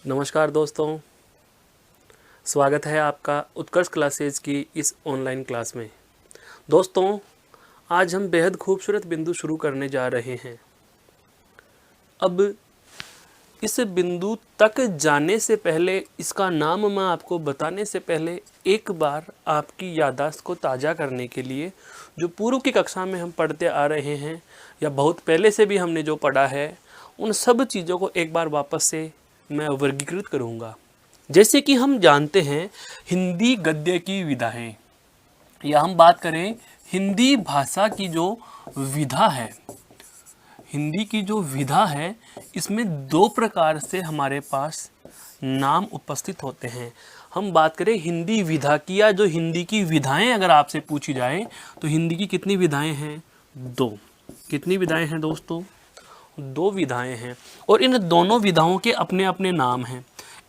नमस्कार दोस्तों, स्वागत है आपका उत्कर्ष क्लासेज की इस ऑनलाइन क्लास में। दोस्तों, आज हम बेहद खूबसूरत बिंदु शुरू करने जा रहे हैं। अब इस बिंदु तक जाने से पहले, इसका नाम मैं आपको बताने से पहले एक बार आपकी याददाश्त को ताज़ा करने के लिए जो पूर्व की कक्षा में हम पढ़ते आ रहे हैं या बहुत पहले से भी हमने जो पढ़ा है, उन सब चीज़ों को एक बार वापस से मैं वर्गीकृत करूँगा। जैसे कि हम जानते हैं हिंदी गद्य की विधाएं, या हम बात करें हिंदी भाषा की जो विधा है, हिंदी की जो विधा है, इसमें दो प्रकार से हमारे पास नाम उपस्थित होते हैं। हम बात करें हिंदी विधा की, या जो हिंदी की विधाएं अगर आपसे पूछी जाए तो हिंदी की कितनी विधाएं हैं? दो। कितनी विधाएं हैं दोस्तों? दो विधाएं हैं, और इन दोनों विधाओं के अपने अपने नाम हैं।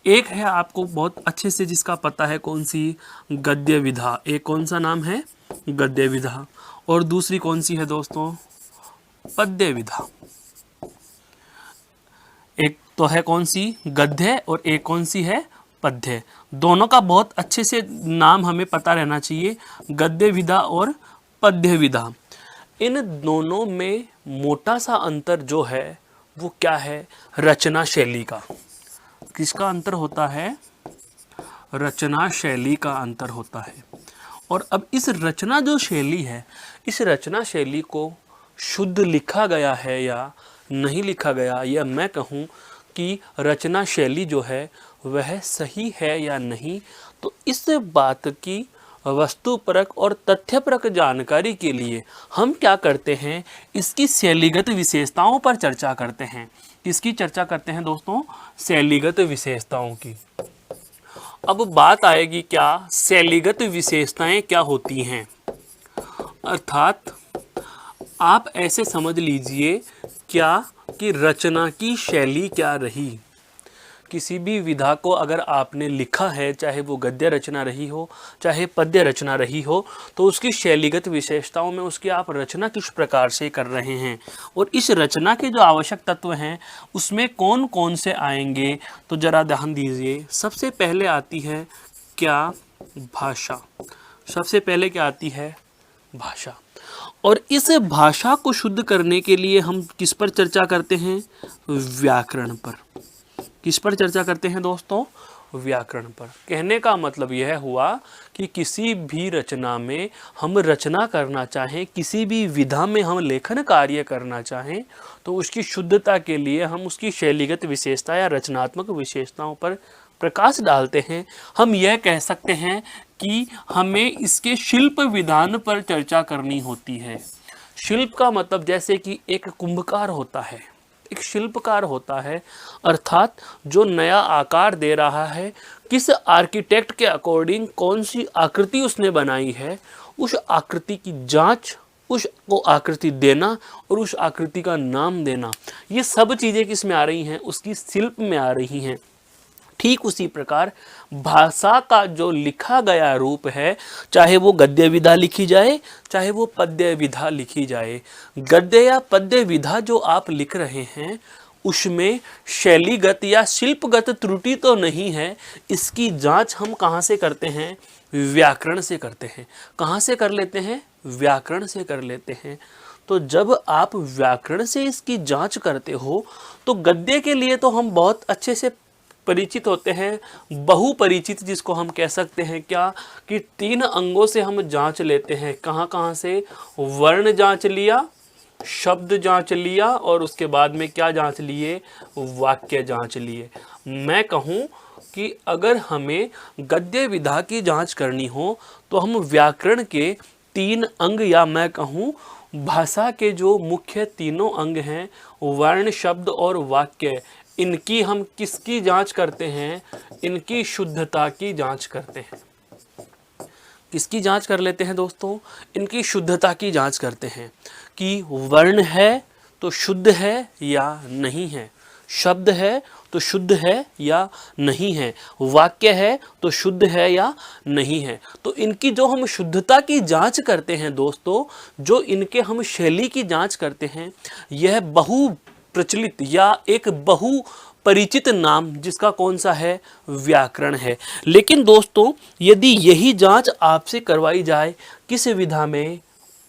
एक है आपको बहुत अच्छे से जिसका पता है, कौन सी? गद्य विधा। एक कौन सा नाम है? गद्य विधा। और दूसरी कौन सी है दोस्तों? पद्य विधा। एक तो है कौन सी? गद्य, और एक कौन सी है? पद्य। दोनों का बहुत अच्छे से नाम हमें पता रहना चाहिए, गद्य विधा और पद्य विधा। इन दोनों में मोटा सा अंतर जो है वो क्या है? रचना शैली का। किसका अंतर होता है? रचना शैली का अंतर होता है। और अब इस रचना जो शैली है, इस रचना शैली को शुद्ध लिखा गया है या नहीं लिखा गया, या मैं कहूँ कि रचना शैली जो है वह सही है या नहीं, तो इस बात की वस्तुपरक और तथ्यपरक जानकारी के लिए हम क्या करते हैं? इसकी शैलीगत विशेषताओं पर चर्चा करते हैं। किसकी चर्चा करते हैं दोस्तों? शैलीगत विशेषताओं की। अब बात आएगी क्या शैलीगत विशेषताएं क्या होती हैं, अर्थात आप ऐसे समझ लीजिए क्या कि रचना की शैली क्या रही। किसी भी विधा को अगर आपने लिखा है, चाहे वो गद्य रचना रही हो चाहे पद्य रचना रही हो, तो उसकी शैलीगत विशेषताओं में उसकी आप रचना किस प्रकार से कर रहे हैं, और इस रचना के जो आवश्यक तत्व हैं उसमें कौन कौन से आएंगे, तो जरा ध्यान दीजिए। सबसे पहले आती है क्या? भाषा। सबसे पहले क्या आती है? भाषा। और इस भाषा को शुद्ध करने के लिए हम किस पर चर्चा करते हैं? व्याकरण पर। किस पर चर्चा करते हैं दोस्तों? व्याकरण पर। कहने का मतलब यह हुआ कि किसी भी रचना में हम रचना करना चाहें, किसी भी विधा में हम लेखन कार्य करना चाहें, तो उसकी शुद्धता के लिए हम उसकी शैलीगत विशेषता या रचनात्मक विशेषताओं पर प्रकाश डालते हैं। हम यह कह सकते हैं कि हमें इसके शिल्प विधान पर चर्चा करनी होती है। शिल्प का मतलब जैसे कि एक कुंभकार होता है, एक शिल्पकार होता है, अर्थात जो नया आकार दे रहा है, किस आर्किटेक्ट के अकॉर्डिंग कौन सी आकृति उसने बनाई है, उस आकृति की जांच, उसको आकृति देना और उस आकृति का नाम देना, ये सब चीज़ें किस में आ रही हैं? उसकी शिल्प में आ रही हैं। ठीक उसी प्रकार भाषा का जो लिखा गया रूप है, चाहे वो गद्य विधा लिखी जाए चाहे वो पद्य विधा लिखी जाए, गद्य या पद्य विधा जो आप लिख रहे हैं उसमें शैलीगत या शिल्पगत त्रुटि तो नहीं है। इसकी जांच हम कहाँ से करते हैं? व्याकरण से करते हैं। कहाँ से कर लेते हैं? व्याकरण से कर लेते हैं। तो जब आप व्याकरण से इसकी जांच करते हो, तो गद्य के लिए तो हम बहुत अच्छे से परिचित होते हैं, बहुपरिचित जिसको हम कह सकते हैं क्या, कि 3 अंगों से हम जांच लेते हैं। कहाँ कहाँ से? वर्ण जांच लिया, शब्द जांच लिया, और उसके बाद में क्या जांच लिए? वाक्य जांच लिए। मैं कहूँ कि अगर हमें गद्य विधा की जांच करनी हो तो हम व्याकरण के 3 अंग, या मैं कहूँ भाषा के जो मुख्य तीनों अंग हैं, वर्ण, शब्द और वाक्य, इनकी हम किसकी जांच करते हैं? इनकी शुद्धता की जांच करते हैं। किसकी जांच कर लेते हैं दोस्तों? इनकी शुद्धता की जांच करते हैं कि वर्ण है तो शुद्ध है या नहीं है, शब्द है तो शुद्ध है या नहीं है, वाक्य है तो शुद्ध है या नहीं है। तो इनकी जो हम शुद्धता की जांच करते हैं दोस्तों, जो इनके हम शैली की जांच करते हैं, यह बहु प्रचलित या एक बहु परिचित नाम जिसका कौन सा है, व्याकरण है। लेकिन दोस्तों यदि यही जांच आपसे करवाई जाए किस विधा में,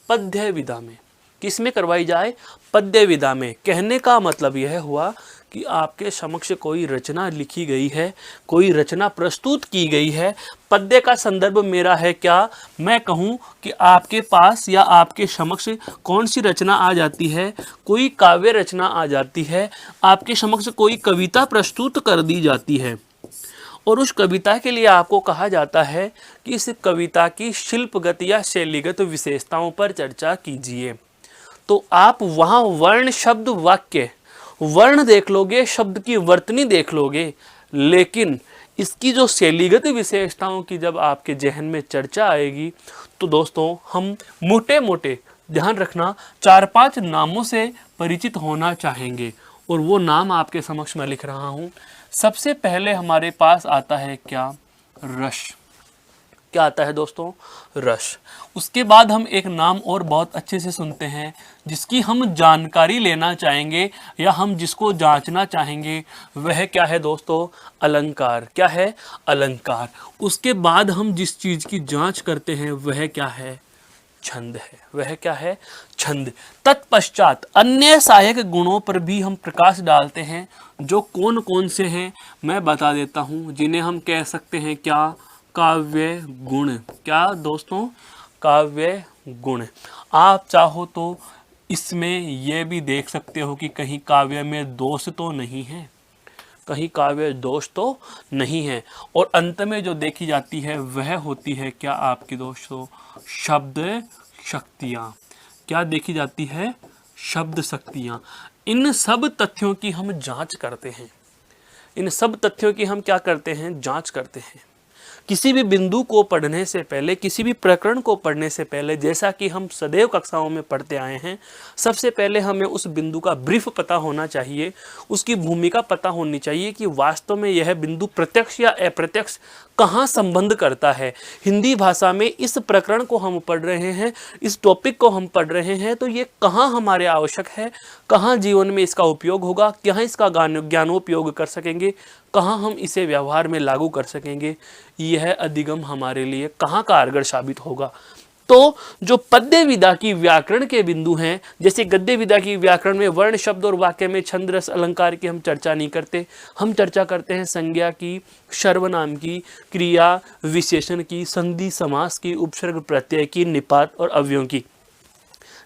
पद्य विधा में, किस में करवाई जाए, पद्य विधा में। कहने का मतलब यह हुआ कि आपके समक्ष कोई रचना लिखी गई है, कोई रचना प्रस्तुत की गई है, पद्य का संदर्भ मेरा है क्या, मैं कहूँ कि आपके पास या आपके समक्ष कौन सी रचना आ जाती है, कोई काव्य रचना आ जाती है, आपके समक्ष कोई कविता प्रस्तुत कर दी जाती है और उस कविता के लिए आपको कहा जाता है कि इस कविता की शिल्पगत या शैलीगत विशेषताओं पर चर्चा कीजिए। तो आप वहाँ वर्ण शब्द वाक्य, वर्ण देख लोगे, शब्द की वर्तनी देख लोगे, लेकिन इसकी जो शैलीगत विशेषताओं की जब आपके जहन में चर्चा आएगी तो दोस्तों हम मोटे मोटे, ध्यान रखना, 4-5 नामों से परिचित होना चाहेंगे और वो नाम आपके समक्ष मैं लिख रहा हूँ। सबसे पहले हमारे पास आता है क्या, रस। क्या आता है दोस्तों, रस। उसके बाद हम एक नाम और बहुत अच्छे से सुनते हैं जिसकी हम जानकारी लेना चाहेंगे या हम जिसको जांचना चाहेंगे, वह क्या है दोस्तों, अलंकार। क्या है, अलंकार। उसके बाद हम जिस चीज़ की जांच करते हैं वह क्या है, छंद है। वह क्या है, छंद। तत्पश्चात अन्य सहायक गुणों पर भी हम प्रकाश डालते हैं, जो कौन कौन से हैं मैं बता देता हूँ, जिन्हें हम कह सकते हैं क्या, काव्य गुण। क्या दोस्तों, काव्य गुण। आप चाहो तो इसमें यह भी देख सकते हो कि कहीं काव्य में दोष तो नहीं है, कहीं काव्य दोष तो नहीं है। और अंत में जो देखी जाती है वह होती है क्या आपकी दोस्तों, शब्द शक्तियाँ। क्या देखी जाती है, शब्द शक्तियाँ। इन सब तथ्यों की हम जांच करते हैं, इन सब तथ्यों की हम क्या करते हैं, जांच करते हैं। किसी भी बिंदु को पढ़ने से पहले, किसी भी प्रकरण को पढ़ने से पहले, जैसा कि हम सदैव कक्षाओं में पढ़ते आए हैं, सबसे पहले हमें उस बिंदु का ब्रीफ पता होना चाहिए, उसकी भूमिका पता होनी चाहिए कि वास्तव में यह बिंदु प्रत्यक्ष या अप्रत्यक्ष कहाँ संबंध करता है। हिंदी भाषा में इस प्रकरण को हम पढ़ रहे हैं, इस टॉपिक को हम पढ़ रहे हैं, तो ये कहाँ हमारे आवश्यक है, कहाँ जीवन में इसका उपयोग होगा, कहाँ इसका ज्ञानोपयोग कर सकेंगे, कहाँ हम इसे व्यवहार में लागू कर सकेंगे, यह अधिगम हमारे लिए कहाँ कारगर साबित होगा। तो जो पद्य विधा की व्याकरण के बिंदु हैं, जैसे गद्य विधा की व्याकरण में वर्ण शब्द और वाक्य में छंद रस अलंकार की हम चर्चा नहीं करते, हम चर्चा करते हैं संज्ञा की, सर्वनाम की, क्रिया विशेषण की, संधि समास की, उपसर्ग प्रत्यय की, निपात और अव्ययों की।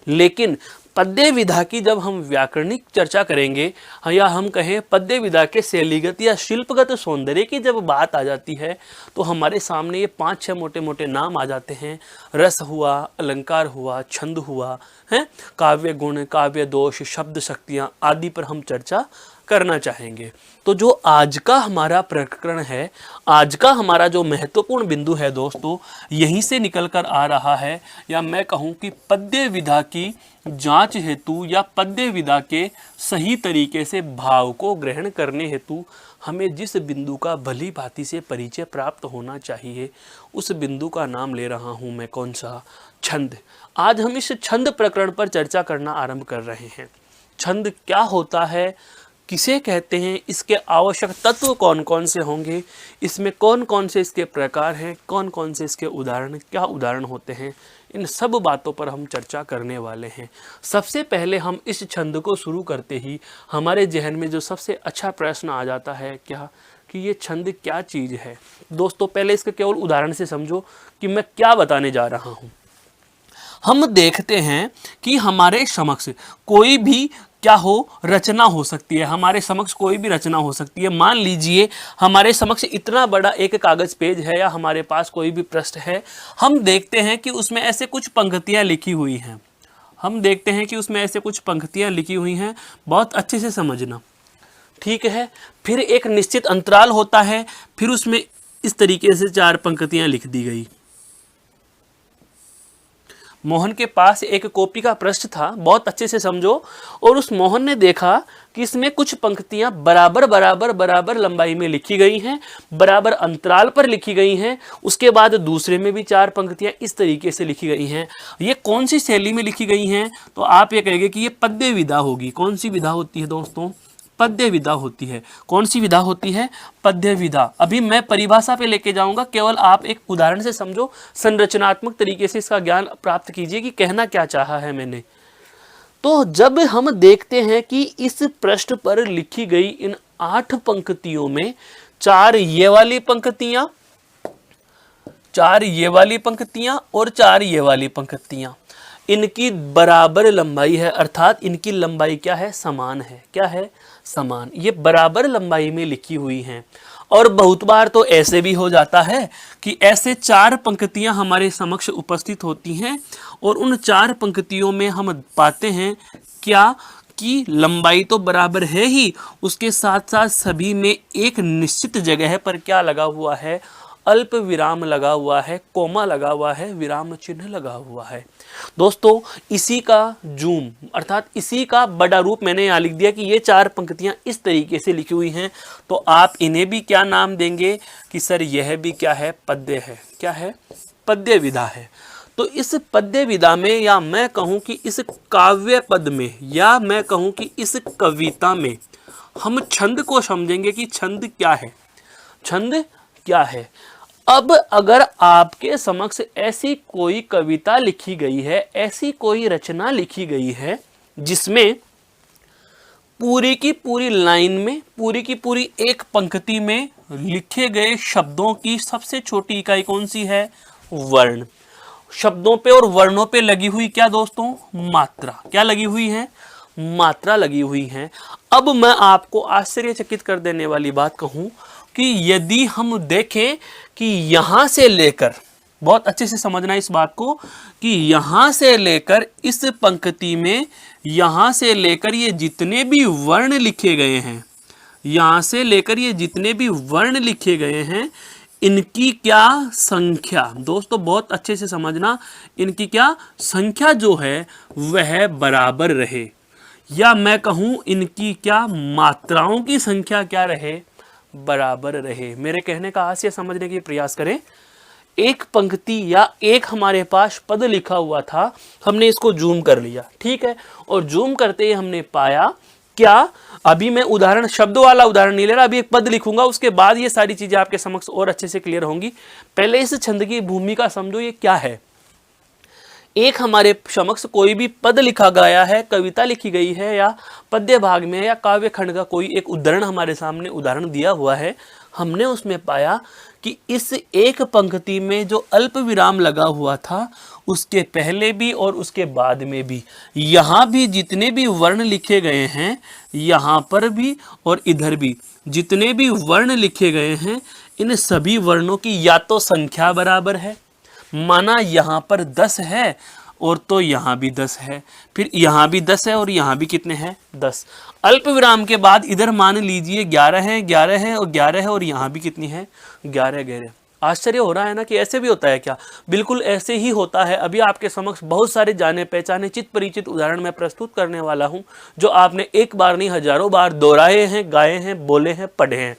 लेकिन पद्य विधा की जब हम व्याकरणिक चर्चा करेंगे या हम कहें पद्य विधा के शैलीगत या शिल्पगत सौंदर्य की जब बात आ जाती है तो हमारे सामने ये 5-6 मोटे मोटे नाम आ जाते हैं। रस हुआ, अलंकार हुआ, छंद हुआ, है काव्य गुण, काव्य दोष, शब्द शक्तियाँ आदि पर हम चर्चा करना चाहेंगे। तो जो आज का हमारा प्रकरण है, आज का हमारा जो महत्वपूर्ण बिंदु है दोस्तों, यहीं से निकल कर आ रहा है, या मैं कहूँ कि पद्य विधा की जांच हेतु या पद्य विधा के सही तरीके से भाव को ग्रहण करने हेतु हमें जिस बिंदु का भली भांति से परिचय प्राप्त होना चाहिए, उस बिंदु का नाम ले रहा हूँ मैं, कौन सा, छंद। आज हम इस छंद प्रकरण पर चर्चा करना आरंभ कर रहे हैं। छंद क्या होता है, किसे कहते हैं, इसके आवश्यक तत्व कौन कौन से होंगे, इसमें कौन कौन से इसके प्रकार हैं, कौन कौन से इसके उदाहरण, क्या उदाहरण होते हैं, इन सब बातों पर हम चर्चा करने वाले हैं। सबसे पहले हम इस छंद को शुरू करते ही हमारे जहन में जो सबसे अच्छा प्रश्न आ जाता है क्या, कि ये छंद क्या चीज़ है। दोस्तों पहले इसके केवल उदाहरण से समझो कि मैं क्या बताने जा रहा हूँ। हम देखते हैं कि हमारे समक्ष कोई भी क्या हो, रचना हो सकती है, हमारे समक्ष कोई भी रचना हो सकती है। मान लीजिए हमारे समक्ष इतना बड़ा एक कागज पेज है या हमारे पास कोई भी पृष्ठ है, हम देखते हैं कि उसमें ऐसे कुछ पंक्तियां लिखी हुई हैं, हम देखते हैं कि उसमें ऐसे कुछ पंक्तियां लिखी हुई हैं, बहुत अच्छे से समझना, ठीक है। फिर एक निश्चित अंतराल होता है, फिर उसमें इस तरीके से 4 पंक्तियां लिख दी गई। मोहन के पास एक कॉपी का पृष्ठ था, बहुत अच्छे से समझो, और उस मोहन ने देखा कि इसमें कुछ पंक्तियां बराबर बराबर बराबर लंबाई में लिखी गई हैं, बराबर अंतराल पर लिखी गई हैं। उसके बाद दूसरे में भी 4 पंक्तियां इस तरीके से लिखी गई हैं। ये कौन सी शैली में लिखी गई हैं, तो आप ये कहेंगे कि ये पद्य विधा होगी। कौन सी विधा होती है दोस्तों, पद्य विधा होती है। कौन सी विधा होती है? पद्य विधा। अभी मैं परिभाषा पे लेके जाऊंगा, केवल आप एक उदाहरण से समझो, संरचनात्मक तरीके से इसका ज्ञान प्राप्त कीजिए कि कहना क्या चाहा है मैंने। तो जब हम देखते हैं कि इस पृष्ठ पर लिखी गई इन 8 पंक्तियों में 4 ये वाली पंक्तियां, 4 ये वाली पंक्तियां और 4 ये वाली पंक्तियां, इनकी बराबर लंबाई है, अर्थात इनकी लंबाई क्या है? समान है। क्या है? समान। ये बराबर लंबाई में लिखी हुई हैं। और बहुत बार तो ऐसे भी हो जाता है कि ऐसे 4 पंक्तियां हमारे समक्ष उपस्थित होती हैं और उन 4 पंक्तियों में हम पाते हैं क्या कि लंबाई तो बराबर है ही, उसके साथ साथ सभी में एक निश्चित जगह पर क्या लगा हुआ है? अल्प विराम लगा हुआ है, कोमा लगा हुआ है, विराम चिन्ह लगा हुआ है। दोस्तों, इसी का जूम अर्थात इसी का बड़ा रूप मैंने यहाँ लिख दिया कि ये 4 पंक्तियां इस तरीके से लिखी हुई हैं, तो आप इन्हें भी क्या नाम देंगे कि सर यह भी क्या है? पद्य है। क्या है? पद्य विधा है। तो इस पद्य विधा में, या मैं कहूँ कि इस काव्य पद में, या मैं कहूँ कि इस कविता में हम छंद को समझेंगे कि छंद क्या है। छंद क्या है? अब अगर आपके समक्ष ऐसी कोई कविता लिखी गई है, ऐसी कोई रचना लिखी गई है जिसमें पूरी की पूरी लाइन में, पूरी की पूरी एक पंक्ति में लिखे गए शब्दों की सबसे छोटी इकाई कौन सी है? वर्ण। शब्दों पे और वर्णों पे लगी हुई क्या दोस्तों? मात्रा। क्या लगी हुई है? मात्रा लगी हुई है। अब मैं आपको आश्चर्यचकित कर देने वाली बात कहूं कि यदि हम देखें कि यहां से लेकर, बहुत अच्छे से समझना इस बात को, कि यहां से लेकर इस पंक्ति में, यहां से लेकर ये जितने भी वर्ण लिखे गए हैं, यहां से लेकर ये जितने भी वर्ण लिखे गए हैं, इनकी क्या संख्या, दोस्तों बहुत अच्छे से समझना, इनकी क्या संख्या जो है वह बराबर रहे, या मैं कहूं इनकी क्या मात्राओं की संख्या क्या रहे? बराबर रहे। मेरे कहने का आशय समझने की प्रयास करें। एक पंक्ति या एक हमारे पास पद लिखा हुआ था, हमने इसको जूम कर लिया, ठीक है, और जूम करते ही हमने पाया क्या, अभी मैं उदाहरण, शब्द वाला उदाहरण नहीं ले रहा, अभी एक पद लिखूंगा, उसके बाद ये सारी चीजें आपके समक्ष और अच्छे से क्लियर होंगी। पहले इस छंद की भूमिका समझो, ये क्या है। एक हमारे समक्ष कोई भी पद लिखा गया है, कविता लिखी गई है, या पद्य भाग में या काव्य खंड का कोई एक उदाहरण हमारे सामने उदाहरण दिया हुआ है, हमने उसमें पाया कि इस एक पंक्ति में जो अल्प विराम लगा हुआ था, उसके पहले भी और उसके बाद में भी, यहाँ भी जितने भी वर्ण लिखे गए हैं, यहाँ पर भी और इधर भी जितने भी वर्ण लिखे गए हैं, इन सभी वर्णों की या तो संख्या बराबर है, माना यहाँ पर 10 है और तो यहाँ भी 10 है, फिर यहाँ भी 10 है और यहाँ भी कितने हैं? 10। अल्प विराम के बाद इधर मान लीजिए 11 है, 11 है और 11 है, और यहाँ भी कितनी है? 11 11। आश्चर्य हो रहा है ना कि ऐसे भी होता है क्या? बिल्कुल ऐसे ही होता है। अभी आपके समक्ष बहुत सारे जाने पहचाने चित परिचित उदाहरण मैं प्रस्तुत करने वाला हूँ, जो आपने एक बार नहीं हजारों बार दोहराए हैं, गाए हैं, बोले हैं, पढ़े हैं।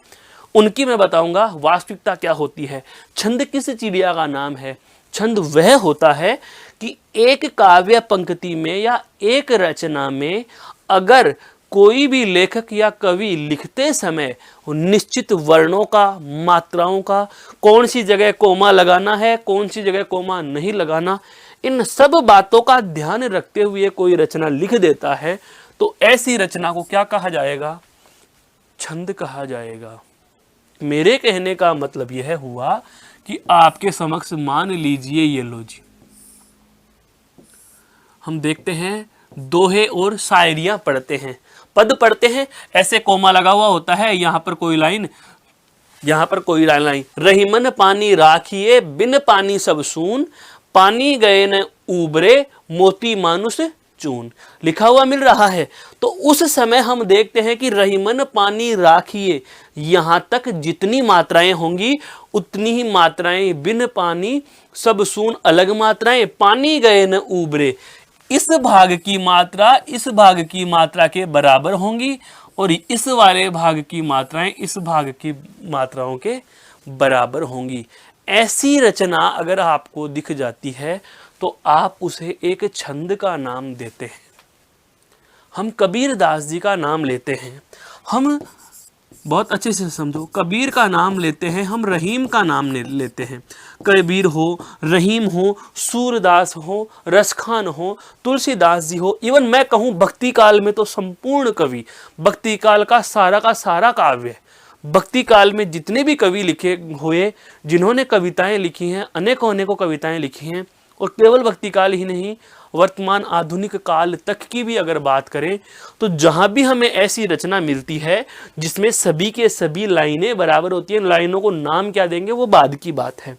उनकी मैं बताऊंगा वास्तविकता क्या होती है। छंद किस चिड़िया का नाम है? छंद वह होता है कि एक काव्य पंक्ति में या एक रचना में अगर कोई भी लेखक या कवि लिखते समय निश्चित वर्णों का, मात्राओं का, कौन सी जगह कोमा लगाना है, कौन सी जगह कोमा नहीं लगाना, इन सब बातों का ध्यान रखते हुए कोई रचना लिख देता है, तो ऐसी रचना को क्या कहा जाएगा? छंद कहा जाएगा। मेरे कहने का मतलब यह हुआ कि आपके समक्ष मान लीजिए ये लो जी, हम देखते हैं दोहे और शायरियां पढ़ते हैं, पद पढ़ते हैं, ऐसे कोमा लगा हुआ होता है, यहाँ पर कोई लाइन, यहाँ पर कोई लाइन, रहीमन पानी राखिए बिन पानी सब सून, पानी गए न उबरे मोती मानुष चून, लिखा हुआ मिल रहा है। तो उस समय हम देखते हैं कि रहीमन पानी राखिए, यहां तक जितनी मात्राएं होंगी उतनी ही मात्राएं, बिन पानी सब सून अलग मात्राएं, पानी गए न उबरे, इस भाग की मात्रा इस भाग की मात्रा के बराबर होंगी और इस वाले भाग की मात्राएं इस भाग की मात्राओं के बराबर होंगी। ऐसी रचना अगर आपको दिख जाती है तो आप उसे एक छंद का नाम देते हैं। हम कबीर दास जी का नाम लेते हैं, हम बहुत अच्छे से समझो, कबीर का नाम लेते हैं, हम रहीम का नाम लेते हैं। कबीर हो, रहीम हो, सूरदास हो, रसखान हो, तुलसीदास जी हो, इवन मैं कहूँ भक्ति काल में तो संपूर्ण कवि, भक्ति काल का सारा काव्य, भक्ति काल में जितने भी कवि लिखे हुए, जिन्होंने कविताएं लिखी हैं, अनेकों कविताएं लिखी हैं, और केवल भक्ति काल ही नहीं, वर्तमान आधुनिक काल तक की भी अगर बात करें तो जहां भी हमें ऐसी रचना मिलती है जिसमें सभी के सभी लाइनें बराबर होती हैं, लाइनों को नाम क्या देंगे वो बाद की बात है।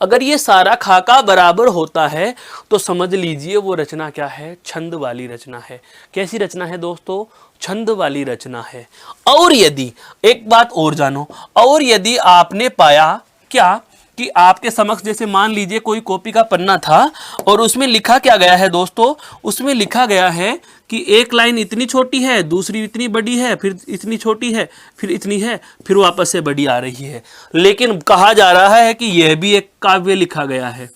अगर ये सारा खाका बराबर होता है तो समझ लीजिए वो रचना क्या है, छंद वाली रचना है। कैसी रचना है दोस्तों? छंद वाली रचना है। और यदि एक बात और जानो, और यदि आपने पाया क्या कि आपके समक्ष जैसे मान लीजिए कोई कॉपी का पन्ना था और उसमें लिखा क्या गया है दोस्तों, उसमें लिखा गया है कि एक लाइन इतनी छोटी है, दूसरी इतनी बड़ी है, फिर इतनी छोटी है, फिर इतनी है, फिर वापस से बड़ी आ रही है, लेकिन कहा जा रहा है कि यह भी एक काव्य लिखा गया है।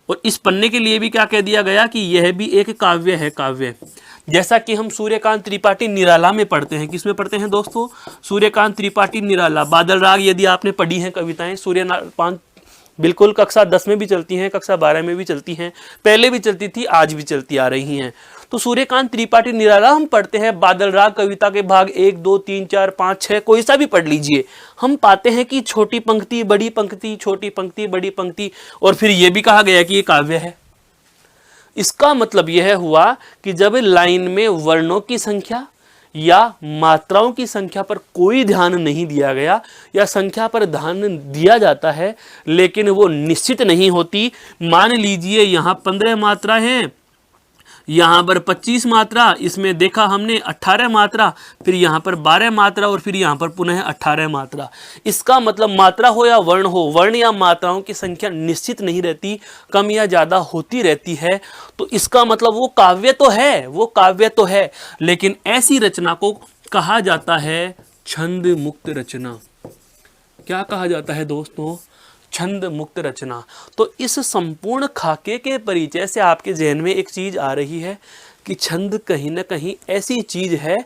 और इस पन्ने के लिए भी क्या कह दिया गया कि यह भी एक काव्य है, काव्य। जैसा कि हम सूर्यकांत त्रिपाठी निराला में पढ़ते हैं। किस में पढ़ते हैं दोस्तों? सूर्यकांत त्रिपाठी निराला। बादल राग यदि आपने पढ़ी हैं कविताएं, सूर्यकांत बिल्कुल कक्षा 10 में भी चलती हैं, कक्षा 12 में भी चलती हैं, पहले भी चलती थी, आज भी चलती आ रही हैं। तो सूर्यकांत त्रिपाठी निराला हम पढ़ते हैं, बादल राग कविता के भाग 1, 2, 3, 4, 5, 6 कोई सा भी पढ़ लीजिए, हम पाते हैं कि छोटी पंक्ति बड़ी पंक्ति, छोटी पंक्ति बड़ी पंक्ति, और फिर यह भी कहा गया कि ये काव्य है। इसका मतलब यह हुआ कि जब लाइन में वर्णों की संख्या या मात्राओं की संख्या पर कोई ध्यान नहीं दिया गया, या संख्या पर ध्यान दिया जाता है लेकिन वो निश्चित नहीं होती। मान लीजिए यहाँ 15 मात्रा हैं, यहाँ पर 25 मात्रा, इसमें देखा हमने 18 मात्रा, फिर यहाँ पर 12 मात्रा, और फिर यहाँ पर पुनः 18 मात्रा। इसका मतलब मात्रा हो या वर्ण हो, वर्ण या मात्राओं की संख्या निश्चित नहीं रहती, कम या ज़्यादा होती रहती है। तो इसका मतलब वो काव्य तो है, वो काव्य तो है, लेकिन ऐसी रचना को कहा जाता है छंद मुक्त रचना। क्या कहा जाता है दोस्तों? छंद मुक्त रचना। तो इस संपूर्ण खाके के परिचय से आपके जहन में एक चीज आ रही है कि छंद कहीं ना कहीं ऐसी चीज है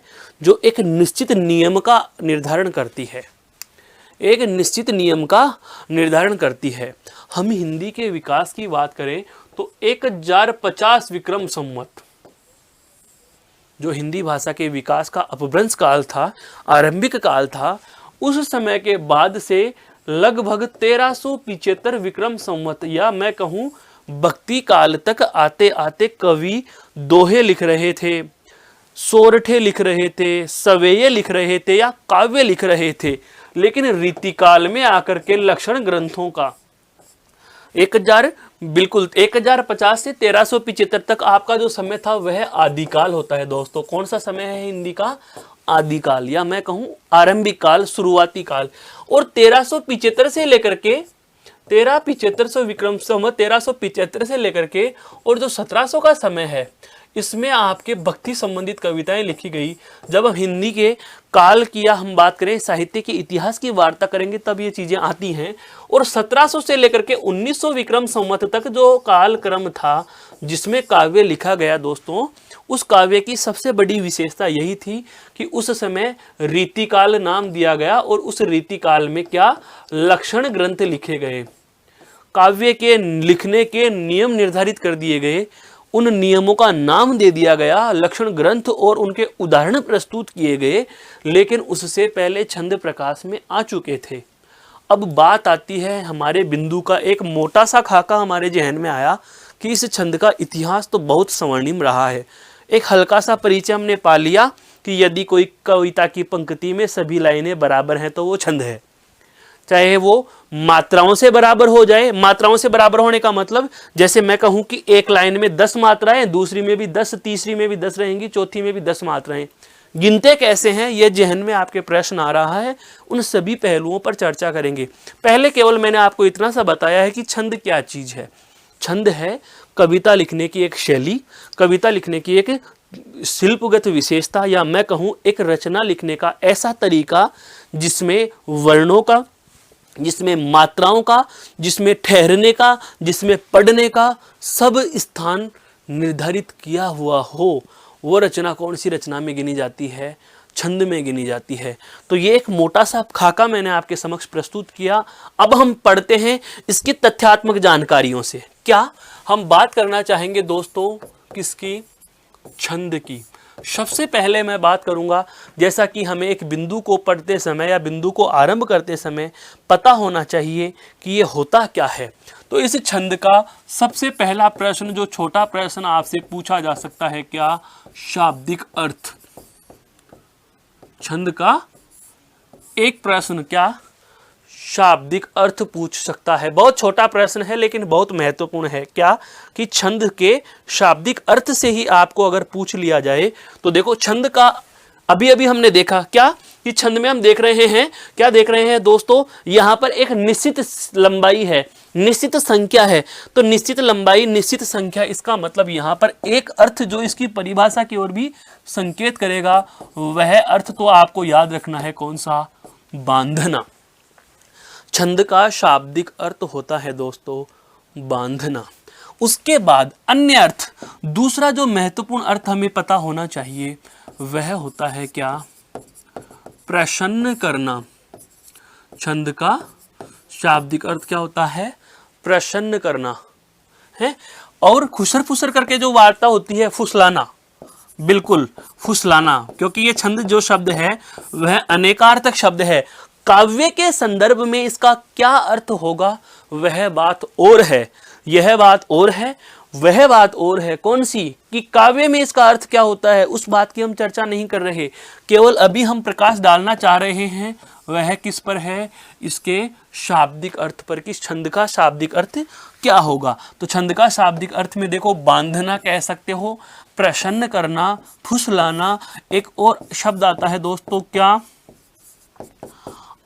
जो एक निश्चित नियम का निर्धारण करती है, एक निश्चित नियम का निर्धारण करती है। हम हिंदी के विकास की बात करें तो 1050 विक्रम संवत जो हिंदी भाषा के विकास का अपभ्रंश काल था, आरंभिक काल था, उस समय के बाद से लगभग 1375 विक्रम संवत, या मैं कहूं भक्ति काल तक आते आते कवि दोहे लिख रहे थे, सोरठे लिख रहे थे, सवेये लिख रहे थे, या काव्य लिख रहे थे। लेकिन रीतिकाल में आकर के लक्षण ग्रंथों का 1050 से 1375 तक आपका जो समय था वह आदिकाल होता है दोस्तों। कौन सा समय है हिंदी का? आदिकाल, या मैं कहूं आरंभिक काल, शुरुआती काल। और 1375 से लेकर के 1375 विक्रम संवत 1375 से लेकर के और जो 1700 का समय है, इसमें आपके भक्ति संबंधित कविताएं लिखी गई। जब हम हिंदी के काल की या हम बात करें साहित्य के इतिहास की वार्ता करेंगे तब ये चीजें आती हैं। और 1700 से लेकर के 1900 विक्रम संवत तक जो काल क्रम था जिसमें काव्य लिखा गया दोस्तों, उस काव्य की सबसे बड़ी विशेषता यही थी कि उस समय रीतिकाल नाम दिया गया, और उस रीतिकाल में क्या लक्षण ग्रंथ लिखे गए, काव्य के लिखने के नियम निर्धारित कर दिए गए, उन नियमों का नाम दे दिया गया, लक्षण ग्रंथ, और उनके उदाहरण प्रस्तुत किए गए, लेकिन उससे पहले छंद प्रकाश में आ चुके थे। अब बात आती है हमारे बिंदु का, एक मोटा सा खाका हमारे जहन में आया कि इस छंद का इतिहास तो बहुत स्वर्णिम रहा है। एक हल्का सा परिचय हमने पा लिया कि यदि कोई कविता की पंक्ति में सभी लाइनें बराबर हैं तो वो छंद है, चाहे वो मात्राओं से बराबर हो जाए। मात्राओं से बराबर होने का मतलब जैसे मैं कहूं कि एक लाइन में 10 मात्राएं, दूसरी में भी 10, तीसरी में भी 10 रहेंगी, चौथी में भी 10 मात्राएं। गिनते कैसे हैं ये जहन में आपके प्रश्न आ रहा है, उन सभी पहलुओं पर चर्चा करेंगे। पहले केवल मैंने आपको इतना सा बताया है कि छंद क्या चीज है। छंद है कविता लिखने की एक शैली, कविता लिखने की एक शिल्पगत विशेषता, या मैं कहूं एक रचना लिखने का ऐसा तरीका जिसमें वर्णों का, जिसमें मात्राओं का, जिसमें ठहरने का, जिसमें पढ़ने का सब स्थान निर्धारित किया हुआ हो, वो रचना कौन सी रचना में गिनी जाती है? छंद में गिनी जाती है। तो ये एक मोटा सा खाका मैंने आपके समक्ष प्रस्तुत किया। अब हम पढ़ते हैं इसकी तथ्यात्मक जानकारियों से। क्या हम बात करना चाहेंगे दोस्तों किसकी? छंद की। सबसे पहले मैं बात करूंगा, जैसा कि हमें एक बिंदु को पढ़ते समय या बिंदु को आरंभ करते समय पता होना चाहिए कि ये होता क्या है। तो इस छंद का सबसे पहला प्रश्न, जो छोटा प्रश्न आपसे पूछा जा सकता है, क्या? शाब्दिक अर्थ। छंद का एक प्रश्न क्या? शाब्दिक अर्थ पूछ सकता है। बहुत छोटा प्रश्न है लेकिन बहुत महत्वपूर्ण है। क्या? कि छंद के शाब्दिक अर्थ से ही आपको अगर पूछ लिया जाए तो देखो, छंद का अभी अभी हमने देखा क्या कि छंद में हम देख रहे हैं, क्या देख रहे हैं दोस्तों? यहां पर एक निश्चित लंबाई है, निश्चित संख्या है। तो निश्चित लंबाई, निश्चित संख्या, इसका मतलब यहां पर एक अर्थ जो इसकी परिभाषा की ओर भी संकेत करेगा, वह अर्थ तो आपको याद रखना है। कौन सा? बांधना। छंद का शाब्दिक अर्थ होता है दोस्तों बांधना। उसके बाद अन्य अर्थ, दूसरा जो महत्वपूर्ण अर्थ हमें पता होना चाहिए वह होता है क्या? प्रसन्न करना। छंद का शाब्दिक अर्थ क्या होता है? प्रसन्न करना है। और खुसर फुसर करके जो वार्ता होती है, फुसलाना, बिल्कुल फुसलाना, क्योंकि ये छंद जो शब्द है वह अनेकार्थक शब्द है। काव्य के संदर्भ में इसका क्या अर्थ होगा वह बात और है, यह बात और है, वह बात और है। कौन सी? कि काव्य में इसका अर्थ क्या होता है, उस बात की हम चर्चा नहीं कर रहे। केवल अभी हम प्रकाश डालना चाह रहे हैं, वह किस पर है? इसके शाब्दिक अर्थ पर, कि छंद का शाब्दिक अर्थ क्या होगा। तो छंद का शाब्दिक अर्थ में देखो, बांधना कह सकते हो, प्रसन्न करना, फुसलाना। एक और शब्द आता है दोस्तों, क्या?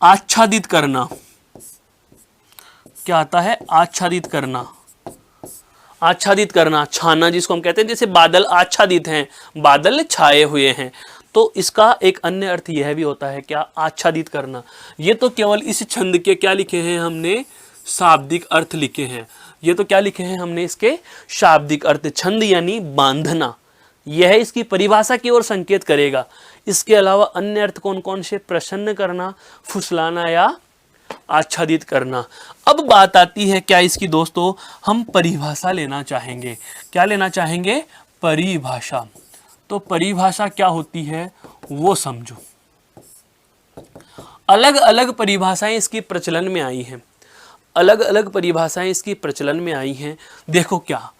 आच्छादित करना। क्या आता है? आच्छादित करना। आच्छादित करना, छाना जिसको हम कहते हैं, जैसे बादल आच्छादित हैं, बादल छाए हुए हैं। तो इसका एक अन्य अर्थ यह भी होता है, क्या? आच्छादित करना। ये तो केवल इस छंद के क्या लिखे हैं हमने? शाब्दिक अर्थ लिखे हैं। ये तो क्या लिखे हैं हमने? इसके शाब्दिक अर्थ। छंद यानी बांधना, यह इसकी परिभाषा की ओर संकेत करेगा। इसके अलावा अन्य अर्थ कौन कौन से? प्रसन्न करना, फुसलाना या आच्छादित करना। अब बात आती है क्या इसकी दोस्तों? हम परिभाषा लेना चाहेंगे। क्या लेना चाहेंगे? परिभाषा। तो परिभाषा क्या होती है वो समझो। अलग अलग परिभाषाएं इसकी प्रचलन में आई हैं, अलग अलग परिभाषाएं इसकी प्रचलन में आई हैं। देखो क्या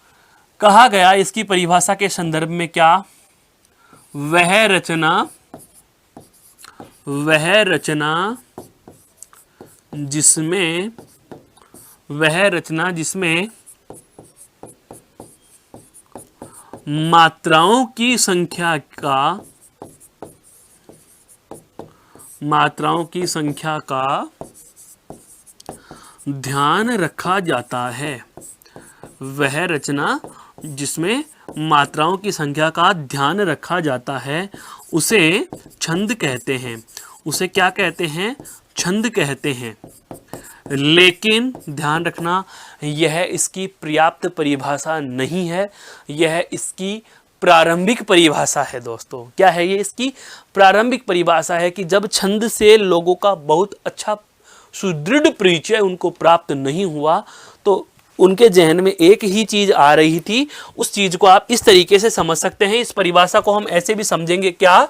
कहा गया इसकी परिभाषा के संदर्भ में, क्या? वह रचना जिसमें मात्राओं की संख्या का ध्यान रखा जाता है। वह रचना जिसमें मात्राओं की संख्या का ध्यान रखा जाता है उसे छंद कहते हैं। उसे क्या कहते हैं? छंद कहते हैं। लेकिन ध्यान रखना, यह इसकी पर्याप्त परिभाषा नहीं है, यह इसकी प्रारंभिक परिभाषा है दोस्तों। क्या है ये? इसकी प्रारंभिक परिभाषा है कि जब छंद से लोगों का बहुत अच्छा सुदृढ़ परिचय उनको प्राप्त नहीं हुआ तो उनके जहन में एक ही चीज आ रही थी। उस चीज को आप इस तरीके से समझ सकते हैं। इस परिभाषा को हम ऐसे भी समझेंगे, क्या?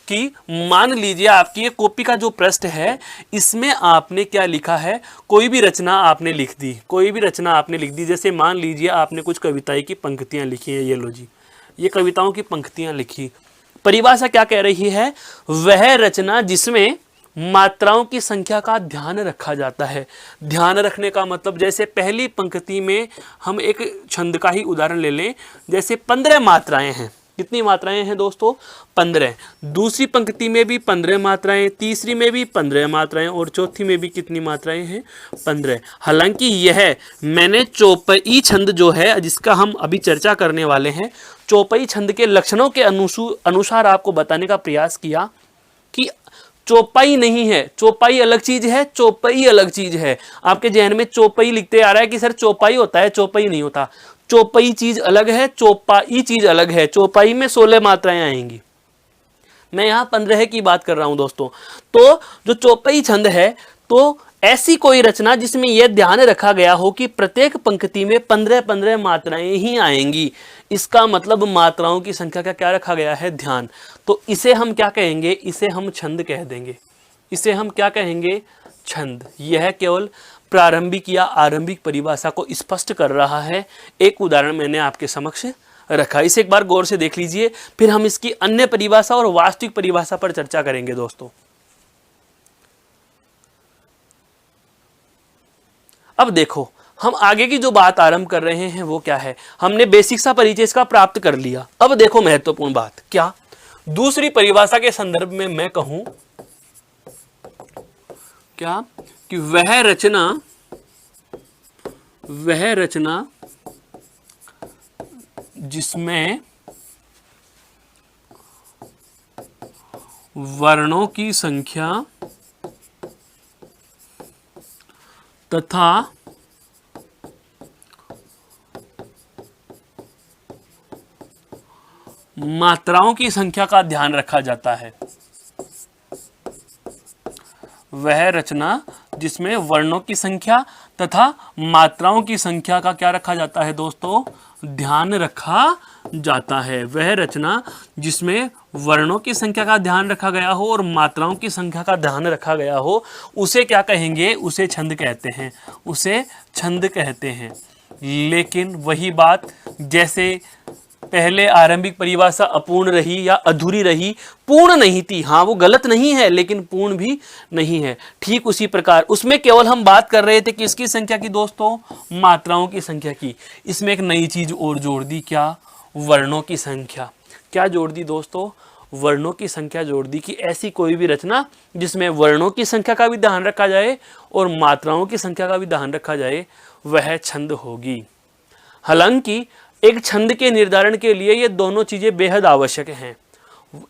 कि मान लीजिए आपकी ये कॉपी का जो पृष्ठ है, इसमें आपने क्या लिखा है? कोई भी रचना आपने लिख दी, कोई भी रचना आपने लिख दी। जैसे मान लीजिए आपने कुछ कविताएं की पंक्तियां लिखी हैं, ये लो जी, ये कविताओं की पंक्तियां लिखी। परिभाषा क्या कह रही है? वह रचना जिसमें मात्राओं की संख्या का ध्यान रखा जाता है। ध्यान रखने का मतलब, जैसे पहली पंक्ति में हम एक छंद का ही उदाहरण ले लें, जैसे 15 मात्राएं हैं। कितनी मात्राएं हैं दोस्तों? 15। दूसरी पंक्ति में भी 15 मात्राएं, तीसरी में भी 15 मात्राएं और चौथी में भी कितनी मात्राएं हैं? 15। हालांकि यह मैंने चौपाई छंद जो है जिसका हम अभी चर्चा करने वाले हैं, चौपाई छंद के लक्षणों के अनुसार आपको बताने का प्रयास किया कि चौपाई नहीं है, चौपाई अलग चीज है, चौपाई अलग चीज है। आपके जहन में चौपाई लिखते आ रहा है कि सर चौपाई होता है, चौपाई नहीं होता। चौपाई चीज अलग है, चौपाई चीज अलग है। चौपाई में 16 मात्राएं आएंगी, मैं यहां 15 की बात कर रहा हूं दोस्तों। तो जो चौपाई छंद है, तो ऐसी कोई रचना जिसमें यह ध्यान रखा गया हो कि प्रत्येक पंक्ति में 15-15 मात्राएं ही आएंगी। इसका मतलब मात्राओं की संख्या का क्या रखा गया है, ध्यान। तो इसे हम क्या कहेंगे, इसे हम छंद कह देंगे। इसे हम क्या कहेंगे, छंद। यह केवल प्रारंभिक या आरंभिक परिभाषा को स्पष्ट कर रहा है। एक उदाहरण मैंने आपके समक्ष रखा, इसे एक बार गौर से देख लीजिए, फिर हम इसकी अन्य परिभाषा और वास्तविक परिभाषा पर चर्चा करेंगे दोस्तों। अब देखो, हम आगे की जो बात आरंभ कर रहे हैं वो क्या है, हमने बेसिक सा परिचय इसका प्राप्त कर लिया। अब देखो महत्वपूर्ण बात क्या, दूसरी परिभाषा के संदर्भ में मैं कहूं क्या कि वह रचना जिसमें वर्णों की संख्या तथा मात्राओं की संख्या का ध्यान रखा जाता है। वह रचना जिसमें वर्णों की संख्या तथा मात्राओं की संख्या का क्या रखा जाता है दोस्तों, ध्यान रखा जाता है। वह रचना जिसमें वर्णों की संख्या का ध्यान रखा गया हो और मात्राओं की संख्या का ध्यान रखा गया हो, उसे क्या कहेंगे, उसे छंद कहते हैं, उसे छंद कहते हैं। लेकिन वही बात, जैसे पहले आरंभिक परिभाषा अपूर्ण रही या अधूरी रही, पूर्ण नहीं थी, हाँ वो गलत नहीं है लेकिन पूर्ण भी नहीं है, ठीक उसी प्रकार उसमें केवल हम बात कर रहे थे किसकी संख्या की दोस्तों, मात्राओं की संख्या की। इसमें एक नई चीज और जोड़ दी, क्या, वर्णों की संख्या। क्या जोड़ दी दोस्तों, वर्णों की संख्या जोड़ दी कि ऐसी कोई भी रचना जिसमें वर्णों की संख्या का भी ध्यान रखा जाए और मात्राओं की संख्या का भी ध्यान रखा जाए, वह छंद होगी। हालांकि एक छंद के निर्धारण के लिए ये दोनों चीजें बेहद आवश्यक हैं।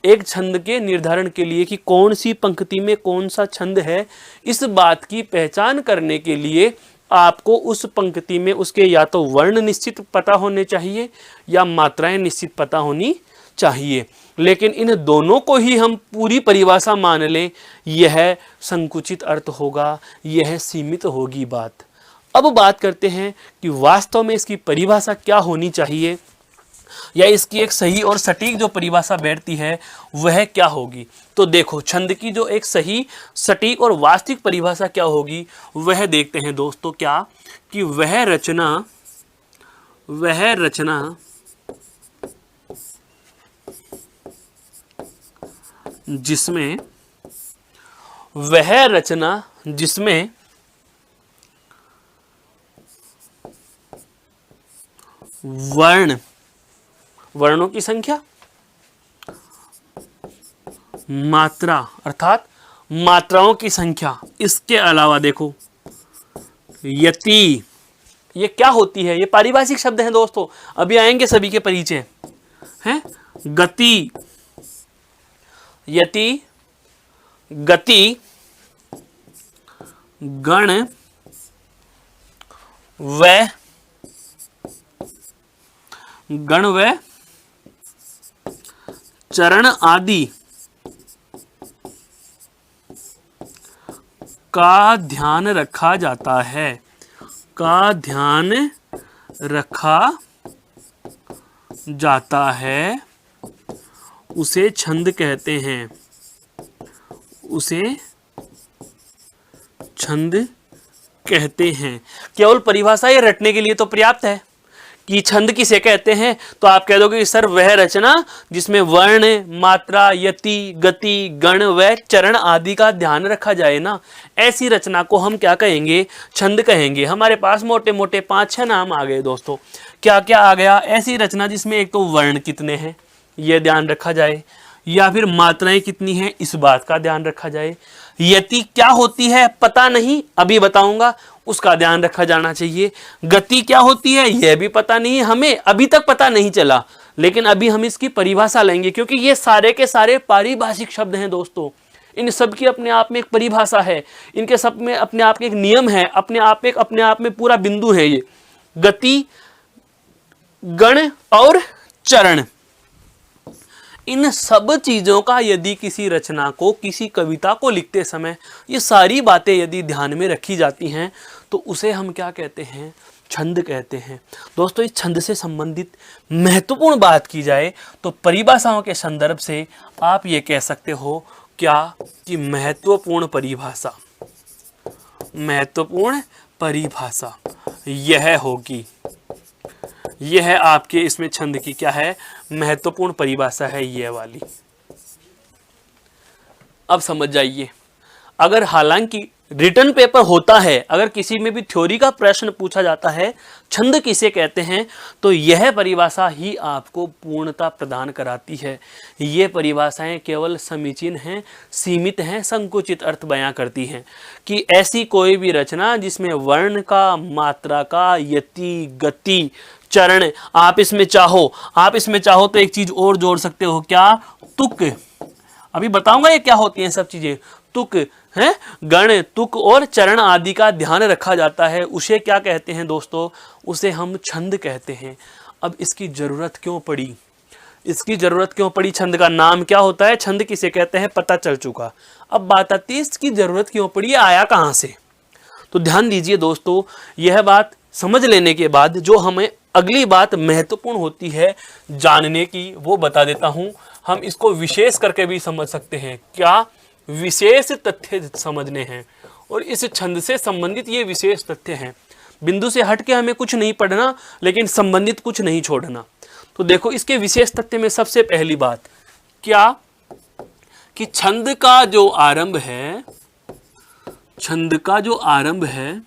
एक छंद के निर्धारण के लिए कि कौन सी पंक्ति में कौन सा छंद है, इस बात की पहचान करने के लिए आपको उस पंक्ति में उसके या तो वर्ण निश्चित पता होने चाहिए या मात्राएं निश्चित पता होनी चाहिए। लेकिन इन दोनों को ही हम पूरी परिभाषा मान लें, यह संकुचित अर्थ होगा, यह सीमित होगी बात। अब बात करते हैं कि वास्तव में इसकी परिभाषा क्या होनी चाहिए, या इसकी एक सही और सटीक जो परिभाषा बैठती है वह क्या होगी। तो देखो, छंद की जो एक सही, सटीक और वास्तविक परिभाषा क्या होगी वह देखते हैं दोस्तों। क्या कि वह रचना जिसमें वर्णों की संख्या, मात्रा अर्थात मात्राओं की संख्या, इसके अलावा देखो यति, ये क्या होती है, ये पारिभाषिक शब्द हैं दोस्तों, अभी आएंगे सभी के परिचय हैं। गति, यति, गति, गण, व चरण आदि का ध्यान रखा जाता है, का ध्यान रखा जाता है, उसे छंद कहते हैं, उसे छंद कहते हैं। केवल परिभाषा ये रटने के लिए तो पर्याप्त है कि छंद किसे कहते हैं, तो आप कह दोगे कि सर वह रचना जिसमें वर्ण, मात्रा, यति, गति, गण व चरण आदि का ध्यान रखा जाए ना, ऐसी रचना को हम क्या कहेंगे, छंद कहेंगे। हमारे पास मोटे मोटे 5-6 नाम आ गए दोस्तों। क्या क्या आ गया, ऐसी रचना जिसमें एक तो वर्ण कितने हैं यह ध्यान रखा जाए, या फिर मात्राएं कितनी हैं इस बात का ध्यान रखा जाए, यति क्या होती है पता नहीं, अभी बताऊंगा, उसका ध्यान रखा जाना चाहिए, गति क्या होती है यह भी पता नहीं, हमें अभी तक पता नहीं चला, लेकिन अभी हम इसकी परिभाषा लेंगे, क्योंकि ये सारे के सारे पारिभाषिक शब्द हैं दोस्तों। इन सब की अपने आप में एक परिभाषा है, इनके सब में अपने आप के एक नियम है, अपने आप में पूरा बिंदु है। ये गति गण और चरण, इन सब चीजों का यदि किसी रचना को, किसी कविता को लिखते समय ये सारी बातें यदि ध्यान में रखी जाती हैं तो उसे हम क्या कहते हैं? छंद कहते हैं। दोस्तों, इस छंद से संबंधित महत्वपूर्ण बात की जाए तो परिभाषाओं के संदर्भ से आप ये कह सकते हो क्या कि महत्वपूर्ण परिभाषा, महत्वपूर्ण परिभाषा यह होगी, यह आपके इसमें छंद की क्या है? महत्वपूर्ण परिभाषा है ये वाली। अब समझ जाइए, अगर हालांकि रिटर्न पेपर होता है, अगर किसी में भी थ्योरी का प्रश्न पूछा जाता है छंद किसे कहते हैं, तो यह परिभाषा ही आपको पूर्णता प्रदान कराती है। ये परिभाषाएं केवल समीचीन हैं, सीमित हैं, संकुचित अर्थ बयां करती हैं कि ऐसी कोई भी रचना जिसमें वर्ण का, मात्रा का, यति, गति, चरण, आप इसमें चाहो तो एक चीज और जोड़ सकते हो, क्या? तुक। अभी बताऊंगा ये क्या होती हैं सब चीजें। तुक है, गण, तुक और चरण आदि का ध्यान रखा जाता है, उसे क्या कहते हैं दोस्तों? उसे हम छंद कहते हैं। अब इसकी जरूरत क्यों पड़ी? इसकी जरूरत क्यों पड़ी? छंद का नाम क्या होता है, छंद किसे कहते हैं, पता चल चुका। अब बात आती है इसकी जरूरत क्यों पड़ी, आया कहां से? तो ध्यान दीजिए दोस्तों, यह बात समझ लेने के बाद जो हमें अगली बात महत्वपूर्ण होती है जानने की, वो बता देता हूं। हम इसको विशेष करके भी समझ सकते हैं। क्या? विशेष तथ्य समझने हैं, और इस छंद से संबंधित ये विशेष तथ्य हैं। बिंदु से हट के हमें कुछ नहीं पढ़ना, लेकिन संबंधित कुछ नहीं छोड़ना। तो देखो, इसके विशेष तथ्य में सबसे पहली बात क्या कि छंद का जो आरंभ है, छंद का जो आरंभ है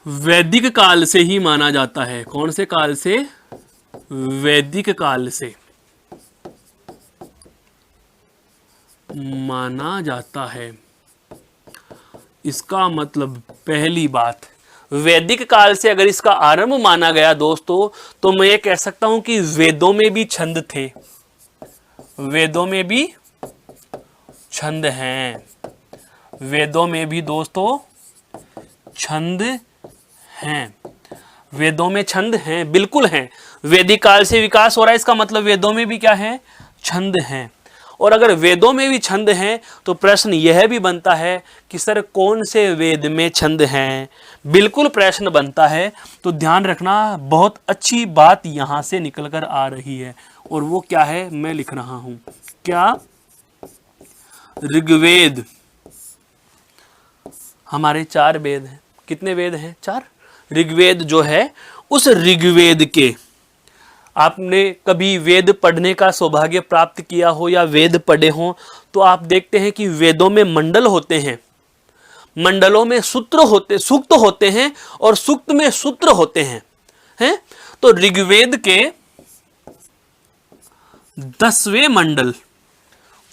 वैदिक काल से ही माना जाता है। कौन से काल से? वैदिक काल से माना जाता है। इसका मतलब पहली बात, वैदिक काल से अगर इसका आरंभ माना गया दोस्तों, तो मैं ये कह सकता हूं कि वेदों में भी छंद थे, वेदों में भी छंद हैं, वेदों में भी दोस्तों छंद हैं, वेदों में छंद हैं, बिल्कुल हैं। वैदिक काल से विकास हो रहा है, इसका मतलब वेदों में भी क्या है? छंद हैं। और अगर वेदों में भी छंद हैं तो प्रश्न यह भी बनता है कि सर कौन से वेद में छंद हैं? बिल्कुल प्रश्न बनता है। तो ध्यान रखना, बहुत अच्छी बात यहां से निकल कर आ रही है, और वो क्या है मैं लिख रहा हूं। क्या? ऋग्वेद। हमारे 4 वेद हैं। कितने वेद हैं? 4। ऋग्वेद जो है, उस ऋग्वेद के, आपने कभी वेद पढ़ने का सौभाग्य प्राप्त किया हो या वेद पढ़े हो, तो आप देखते हैं कि वेदों में मंडल होते हैं, मंडलों में सूत्र होते, सूक्त होते हैं, और सूक्त में सूत्र होते हैं। तो ऋग्वेद के 10वें मंडल,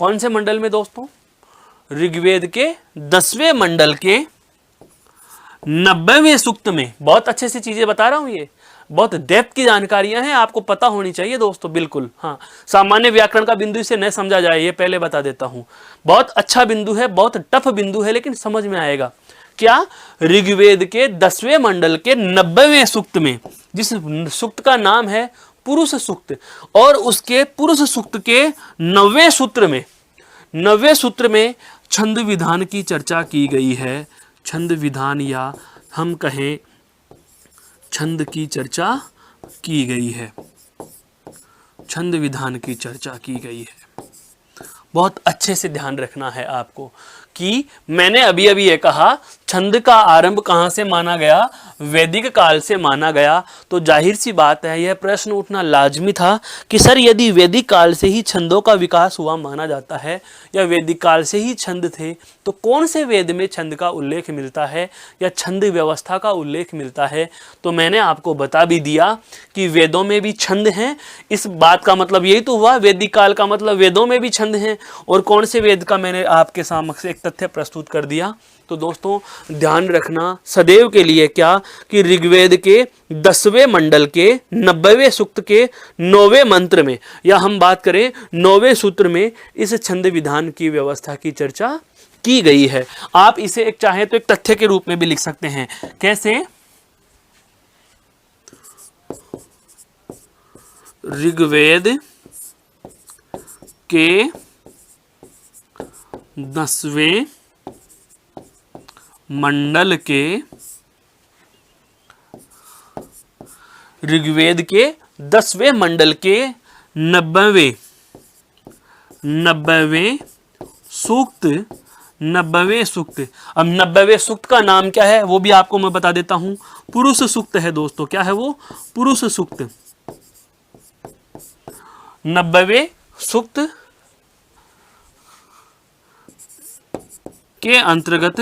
कौन से मंडल में दोस्तों? ऋग्वेद के 10वें मंडल के 90वें सूक्त में। बहुत अच्छे से चीजें बता रहा हूं, ये बहुत डेप्थ की जानकारियां हैं, आपको पता होनी चाहिए दोस्तों, बिल्कुल। हाँ, सामान्य व्याकरण का बिंदु इसे न समझा जाए, ये पहले बता देता हूं। बहुत अच्छा बिंदु है, बहुत टफ बिंदु है, लेकिन समझ में आएगा। क्या? ऋग्वेद के 10वें मंडल के 90वें सूक्त में, जिस सूक्त का नाम है पुरुष सूक्त, और उसके पुरुष सूक्त के 90वें सूत्र में, 90वें सूत्र में छंद विधान की चर्चा की गई है। छंद विधान, या हम कहें छंद की चर्चा की गई है, छंद विधान की चर्चा की गई है। बहुत अच्छे से ध्यान रखना है आपको कि मैंने अभी अभी ये कहा, छंद का आरंभ कहां से माना गया? वैदिक काल से माना गया। तो जाहिर सी बात है, यह प्रश्न उठना लाजमी था कि सर यदि वैदिक काल से ही छंदों का विकास हुआ माना जाता है, या वैदिक काल से ही छंद थे, तो कौन से वेद में छंद का उल्लेख मिलता है या छंद व्यवस्था का उल्लेख मिलता है? तो मैंने आपको बता भी दिया कि वेदों में भी छंद हैं। इस बात का मतलब यही तो हुआ, वैदिक काल का मतलब वेदों में भी छंद हैं। और कौन से वेद का मैंने आपके समक्ष एक तथ्य प्रस्तुत कर दिया। तो दोस्तों ध्यान रखना सदैव के लिए क्या कि ऋग्वेद के 10वें मंडल के 90वें सूक्त के 9वें मंत्र में, या हम बात करें 9वें सूत्र में, इस छंद विधान की व्यवस्था की चर्चा की गई है। आप इसे एक चाहे तो एक तथ्य के रूप में भी लिख सकते हैं। कैसे? ऋग्वेद के 10वें मंडल के ऋग्वेद के 10वें मंडल के 90वें सूक्त 90वें सूक्त। अब 90वें सूक्त का नाम क्या है वो भी आपको मैं बता देता हूं। पुरुष सूक्त है दोस्तों। क्या है वो? पुरुष सूक्त। 90वें सूक्त के अंतर्गत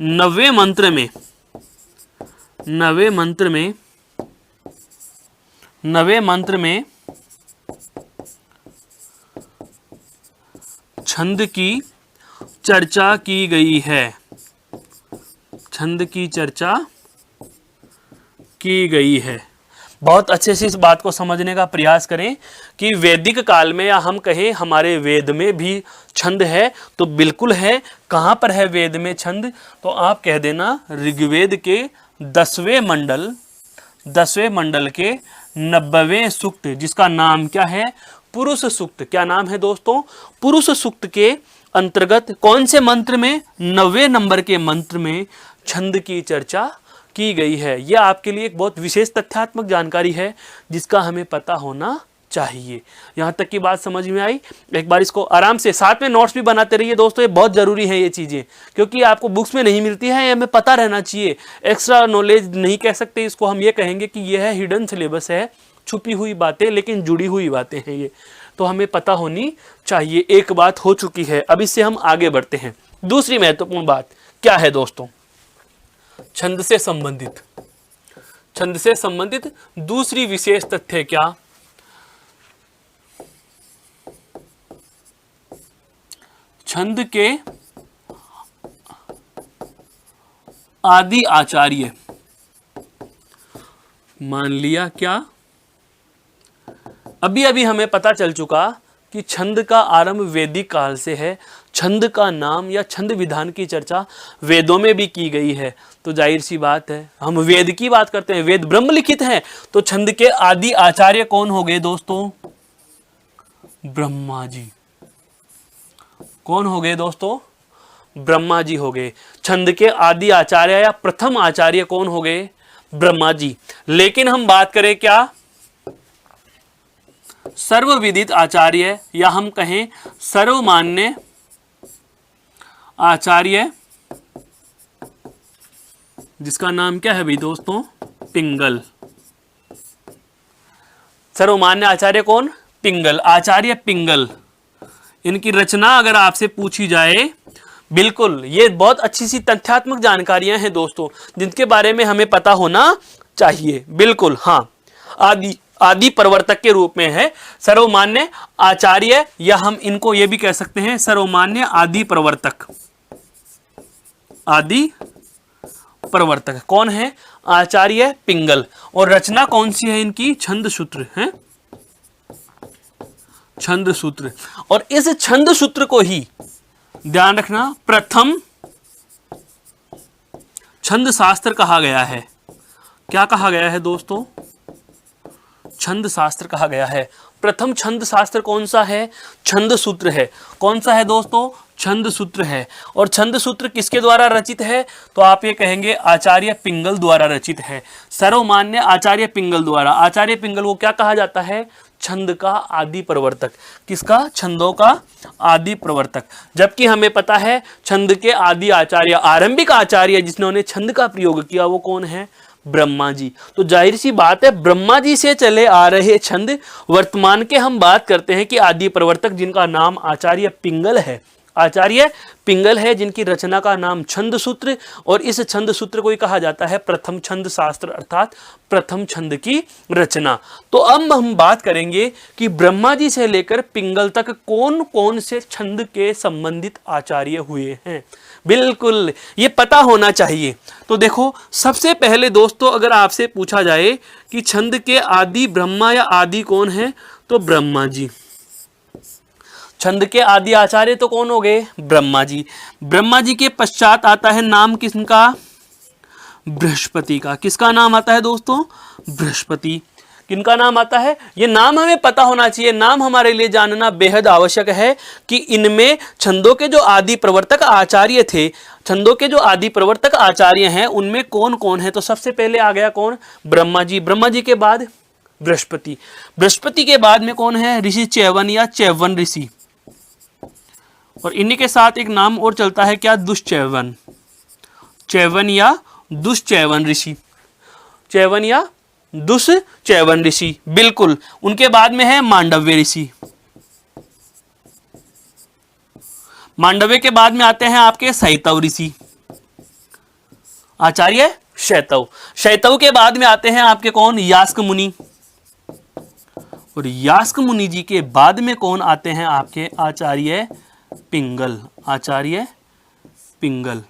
90वें मंत्र में छंद की चर्चा की गई है। छंद की चर्चा की गई है। बहुत अच्छे से इस बात को समझने का प्रयास करें कि वैदिक काल में या हम कहें हमारे वेद में भी छंद है तो बिल्कुल है। कहाँ पर है वेद में छंद? तो आप कह देना ऋग्वेद के 10वें मंडल के 90वें सूक्त, जिसका नाम क्या है? पुरुष सूक्त। क्या नाम है दोस्तों? पुरुष सूक्त के अंतर्गत कौन से मंत्र में? 90वें नंबर के मंत्र में छंद की चर्चा की गई है। यह आपके लिए एक बहुत विशेष तथ्यात्मक जानकारी है जिसका हमें पता होना चाहिए। यहाँ तक की बात समझ में आई? एक बार इसको आराम से साथ में नोट्स भी बनाते रहिए दोस्तों। ये बहुत ज़रूरी है ये चीज़ें, क्योंकि आपको बुक्स में नहीं मिलती है, ये हमें पता रहना चाहिए। एक्स्ट्रा नॉलेज नहीं कह सकते इसको, हम ये कहेंगे कि यह है हिडन सिलेबस है, छुपी हुई बातें लेकिन जुड़ी हुई बातें हैं ये, तो हमें पता होनी चाहिए। एक बात हो चुकी है, अब इससे हम आगे बढ़ते हैं। दूसरी महत्वपूर्ण बात क्या है दोस्तों? छंद से संबंधित दूसरी विशेष तथ्य क्या? छंद के आदि आचार्य, मान लिया क्या? अभी हमें पता चल चुका कि छंद का आरंभ वैदिक काल से है। छंद का नाम या छंद विधान की चर्चा वेदों में भी की गई है। तो जाहिर सी बात है, हम वेद की बात करते हैं, वेद ब्रह्म लिखित हैं, तो छंद के आदि आचार्य कौन हो गए दोस्तों? ब्रह्मा जी। कौन हो गए दोस्तों? ब्रह्मा जी हो गए। छंद के आदि आचार्य या प्रथम आचार्य कौन हो गए? ब्रह्मा जी। लेकिन हम बात करें क्या? सर्वविदित आचार्य या हम कहें सर्वमान्य आचार्य, जिसका नाम क्या है भाई दोस्तों? पिंगल। सर्वमान्य आचार्य कौन? पिंगल। आचार्य पिंगल, इनकी रचना अगर आपसे पूछी जाए, बिल्कुल ये बहुत अच्छी सी तथ्यात्मक जानकारियां हैं दोस्तों जिनके बारे में हमें पता होना चाहिए। बिल्कुल हाँ, आदि प्रवर्तक के रूप में है सर्वमान्य आचार्य, या हम इनको ये भी कह सकते हैं सर्वमान्य आदि प्रवर्तक। आदि प्रवर्तक कौन है? आचार्य पिंगल। और रचना कौन सी है इनकी? छंद सूत्र है, छंद सूत्र। और इस छंद सूत्र को ही ध्यान रखना प्रथम छंद शास्त्र कहा गया है। क्या कहा गया है दोस्तों? छंद शास्त्र कहा गया है। प्रथम छंद शास्त्र कौन सा है? छंद सूत्र है। कौन सा है दोस्तों? छंद सूत्र है। और छंद सूत्र किसके द्वारा रचित है? तो आप ये कहेंगे आचार्य पिंगल द्वारा रचित है। सर्वमान्य आचार्य पिंगल द्वारा। आचार्य पिंगल को क्या कहा जाता है? छंद का आदि प्रवर्तक। किसका? छंदों का आदि प्रवर्तक। जबकि हमें पता है छंद के आदि आचार्य, आरंभिक आचार्य जिन्होंने छंद का प्रयोग किया वो कौन है? ब्रह्मा जी। तो जाहिर सी बात है ब्रह्मा जी से चले आ रहे छंद वर्तमान के हम बात करते हैं कि आदि प्रवर्तक, जिनका नाम आचार्य पिंगल है। आचार्य पिंगल है जिनकी रचना का नाम छंद सूत्र, और इस छंद सूत्र को ही कहा जाता है प्रथम छंद शास्त्र, अर्थात प्रथम छंद की रचना। तो अब हम बात करेंगे कि ब्रह्मा जी से लेकर पिंगल तक कौन कौन से छंद के संबंधित आचार्य हुए हैं। बिल्कुल ये पता होना चाहिए। तो देखो, सबसे पहले दोस्तों अगर आपसे पूछा जाए कि छंद के आदि ब्रह्मा या आदि कौन है, तो ब्रह्मा जी। छंद के आदि आचार्य तो कौन हो गए? ब्रह्मा जी। ब्रह्मा जी के पश्चात आता है नाम किसका? बृहस्पति का। किसका नाम आता है दोस्तों? बृहस्पति। किनका नाम आता है? ये नाम हमें पता होना चाहिए, नाम हमारे लिए जानना बेहद आवश्यक है कि इनमें छंदों के जो आदि प्रवर्तक आचार्य थे, छंदों के जो आदि प्रवर्तक आचार्य हैं, उनमें कौन कौन है। तो सबसे पहले आ गया कौन? ब्रह्मा जी। ब्रह्मा जी के बाद बृहस्पति। बृहस्पति के बाद में कौन है? ऋषि च्यवन या च्यवन ऋषि। और इन्हीं के साथ एक नाम और चलता है क्या? दुष्च्यवन। च्यवन या दुष्च्यवन ऋषि। च्यवन या दुष्च्यवन ऋषि, बिल्कुल। उनके बाद में है मांडव्य ऋषि। मांडव्य के बाद में आते हैं आपके शैतव ऋषि, आचार्य शैतव। शैतव के बाद में आते हैं आपके कौन? यास्क मुनि। और यास्क मुनि जी के बाद में कौन आते हैं? आपके आचार्य पिंगल। आचार्य पिंगल।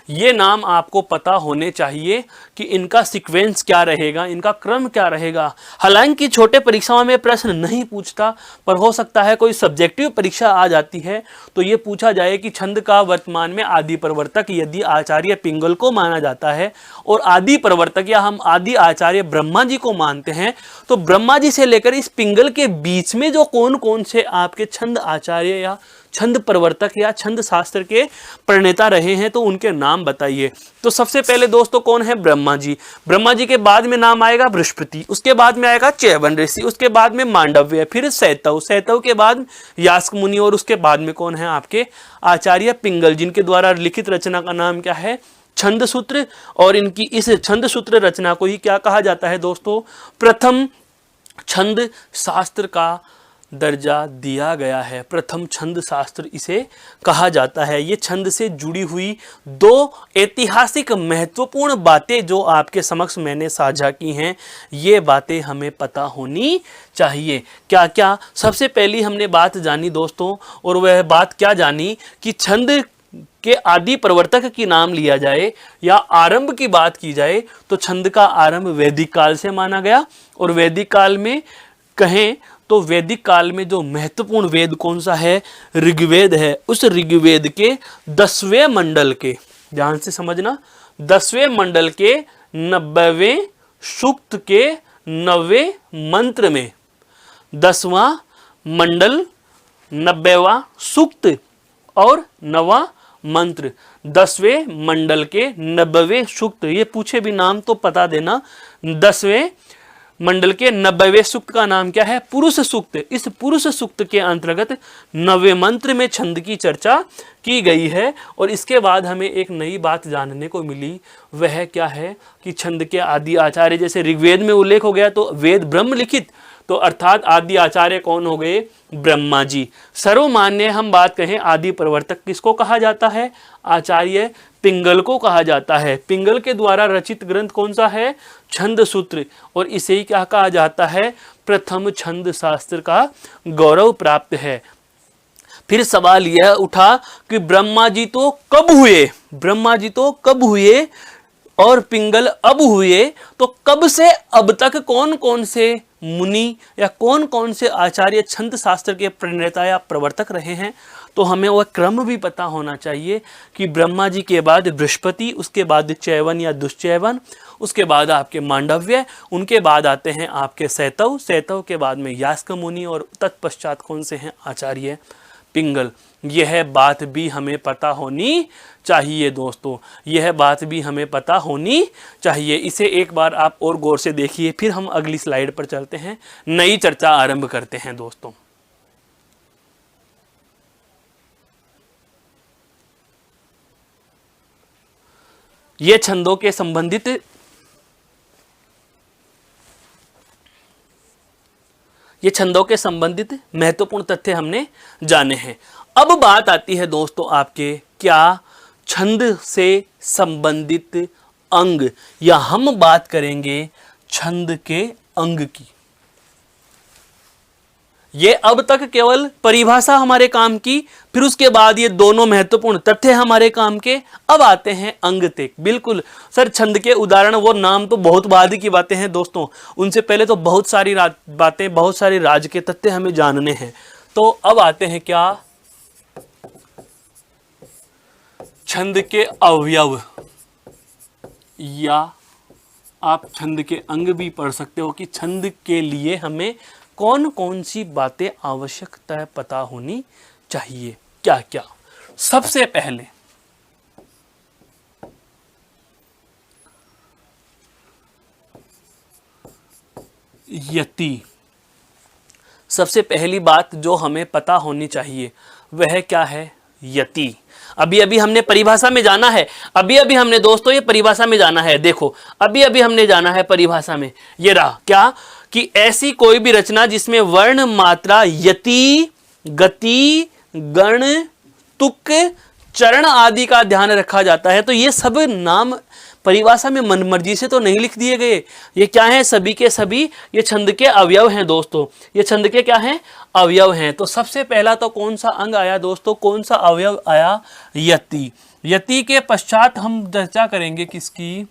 ये नाम आपको पता होने चाहिए कि इनका सीक्वेंस क्या रहेगा, इनका क्रम क्या रहेगा। हालांकि छोटे परीक्षाओं में प्रश्न नहीं पूछता, पर हो सकता है कोई सब्जेक्टिव परीक्षा आ जाती है तो ये पूछा जाए कि छंद का वर्तमान में आदि प्रवर्तक यदि आचार्य पिंगल को माना जाता है और आदि प्रवर्तक या हम आदि आचार्य ब्रह्मा जी को मानते हैं, तो ब्रह्मा जी से लेकर इस पिंगल के बीच में जो कौन कौन से आपके छंद आचार्य या छंद प्रवर्तक या छंद शास्त्र के प्रणेता रहे हैं, तो उनके नाम बताइए। तो सबसे पहले दोस्तों कौन है? ब्रह्मा जी। ब्रह्मा जी के बाद में नाम आएगा बृहस्पति, उसके बाद में आएगा च्यवन ऋषि, उसके बाद में मांडव्य, फिर शैतव, शैतव के बाद यास्क मुनि, और उसके बाद में कौन है? आपके आचार्य पिंगल, जिनके द्वारा लिखित रचना का नाम क्या है? छंद सूत्र। और इनकी इस छंद सूत्र रचना को ही क्या कहा जाता है दोस्तों? प्रथम छंद शास्त्र का दर्जा दिया गया है। प्रथम छंद शास्त्र इसे कहा जाता है। ये छंद से जुड़ी हुई दो ऐतिहासिक महत्वपूर्ण बातें जो आपके समक्ष मैंने साझा की हैं, ये बातें हमें पता होनी चाहिए। क्या क्या? सबसे पहली हमने बात जानी दोस्तों, और वह बात क्या जानी कि छंद के आदि प्रवर्तक की नाम लिया जाए या आरंभ की बात की जाए तो छंद का आरंभ वैदिक काल से माना गया। और वैदिक काल में कहें तो वैदिक काल में जो महत्वपूर्ण वेद कौन सा है? ऋग्वेद है। उस ऋग्वेद के 10वें मंडल के, ध्यान से समझना, 10वें मंडल के 90वें सूक्त के 9वें मंत्र में, 10वां मंडल 90वां सूक्त और 9वां मंत्र, 10वें मंडल के 90वें सूक्त। ये पूछे भी नाम तो पता देना। 10वें मंडल के 90वें सूक्त का नाम क्या है? पुरुष सूक्त। इस पुरुष सूक्त के अंतर्गत 9वें मंत्र में छंद की चर्चा की गई है। और इसके बाद हमें एक नई बात जानने को मिली, वह क्या है कि छंद के आदि आचार्य, जैसे ऋग्वेद में उल्लेख हो गया तो वेद ब्रह्म लिखित, तो अर्थात आदि आचार्य कौन हो गए? ब्रह्मा जी। सर्वमान्य हम बात कहें आदि प्रवर्तक किसको कहा जाता है? आचार्य पिंगल को कहा जाता है। पिंगल के द्वारा रचित ग्रंथ कौन सा है? छंद सूत्र। और इसे ही क्या कहा जाता है? प्रथम छंद शास्त्र का गौरव प्राप्त है। फिर सवाल यह उठा कि ब्रह्मा जी तो कब हुए? ब्रह्मा जी तो कब हुए और पिंगल अब हुए, तो कब से अब तक कौन कौन से मुनि या कौन कौन से आचार्य छंद शास्त्र के प्रणेता या प्रवर्तक रहे हैं? तो हमें वह क्रम भी पता होना चाहिए कि ब्रह्मा जी के बाद बृहस्पति, उसके बाद च्यवन या दुष्च्यवन, उसके बाद आपके मांडव्य, उनके बाद आते हैं आपके शैतव, शैतव के बाद में यास्क मुनि, और तत्पश्चात कौन से हैं? आचार्य पिंगल। यह बात भी हमें पता होनी चाहिए दोस्तों, यह बात भी हमें पता होनी चाहिए। इसे एक बार आप और गौर से देखिए, फिर हम अगली स्लाइड पर चलते हैं, नई चर्चा आरंभ करते हैं दोस्तों। ये छंदों के संबंधित महत्वपूर्ण तथ्य हमने जाने हैं। अब बात आती है दोस्तों आपके क्या छंद से संबंधित अंग, या हम बात करेंगे छंद के अंग की। ये अब तक केवल परिभाषा हमारे काम की, फिर उसके बाद ये दोनों महत्वपूर्ण तथ्य हमारे काम के। अब आते हैं अंग तक। बिल्कुल सर, छंद के उदाहरण वो नाम तो बहुत बाद की बातें हैं दोस्तों, उनसे पहले तो बहुत सारी बातें, बहुत सारे राज के तथ्य हमें जानने हैं। तो अब आते हैं क्या? छंद के अवयव। या आप छंद के अंग भी पढ़ सकते हो कि छंद के लिए हमें कौन कौन सी बातें आवश्यकता पता होनी चाहिए, क्या क्या। सबसे पहले यति, सबसे पहली बात जो हमें पता होनी चाहिए वह क्या है, यति। अभी अभी हमने परिभाषा में जाना है, अभी अभी हमने दोस्तों ये परिभाषा में जाना है, देखो अभी अभी हमने जाना है परिभाषा में, ये रहा क्या कि ऐसी कोई भी रचना जिसमें वर्ण, मात्रा, यति, गति, गण, तुक, चरण आदि का ध्यान रखा जाता है। तो ये सब नाम परिभाषा में मनमर्जी से तो नहीं लिख दिए गए, ये क्या है, सभी के सभी ये छंद के अवयव हैं दोस्तों, ये छंद के क्या हैं, अवयव हैं। तो सबसे पहला तो कौन सा अंग आया दोस्तों, कौन सा अवयव आया, यति। यति के पश्चात हम चर्चा करेंगे किसकी,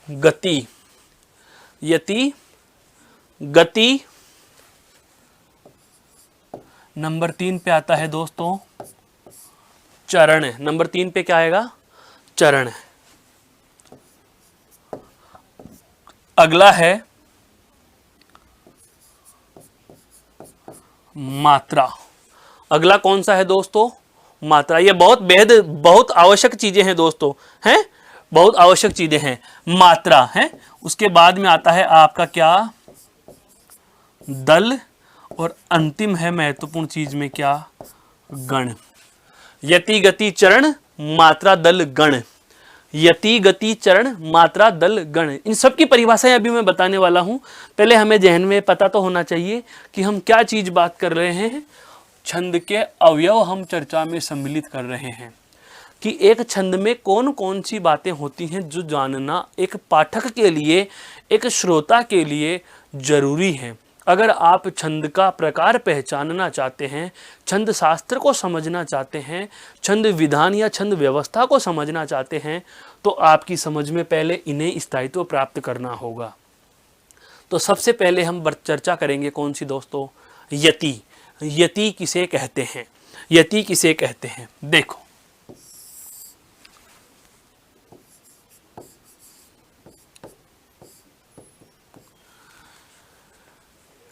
गति। यति, गति। नंबर 3 पे आता है दोस्तों चरण। नंबर 3 पे क्या आएगा, चरण। अगला है मात्रा। अगला कौन सा है दोस्तों, मात्रा। ये बहुत बेहद बहुत आवश्यक चीजें हैं दोस्तों, हैं बहुत आवश्यक चीजें हैं, मात्रा है। उसके बाद में आता है आपका क्या, दल, और अंतिम है महत्वपूर्ण चीज में क्या, गण। यति, गति, चरण, मात्रा, दल, गण। यति, गति, चरण, मात्रा, दल, गण, इन सब की परिभाषाएं अभी मैं बताने वाला हूं। पहले हमें जहन में पता तो होना चाहिए कि हम क्या चीज बात कर रहे हैं। छंद के अवयव हम चर्चा में सम्मिलित कर रहे हैं कि एक छंद में कौन कौन सी बातें होती हैं जो जानना एक पाठक के लिए, एक श्रोता के लिए जरूरी है। अगर आप छंद का प्रकार पहचानना चाहते हैं, छंद शास्त्र को समझना चाहते हैं, छंद विधान या छंद व्यवस्था को समझना चाहते हैं, तो आपकी समझ में पहले इन्हें स्थायित्व प्राप्त करना होगा। तो सबसे पहले हम चर्चा करेंगे कौन सी दोस्तों, यति। यति किसे कहते हैं, यति किसे कहते हैं, देखो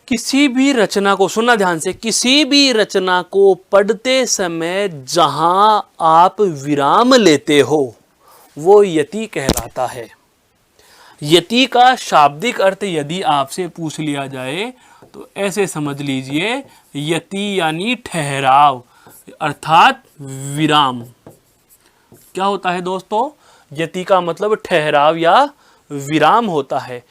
किसी भी रचना को, सुनना ध्यान से, किसी भी रचना को पढ़ते समय जहां आप विराम लेते हो वो यति कहलाता है। यति का शाब्दिक अर्थ यदि आपसे पूछ लिया जाए तो ऐसे समझ लीजिए, यति यानी ठहराव अर्थात विराम। क्या होता है दोस्तों, यति का मतलब ठहराव या विराम होता है।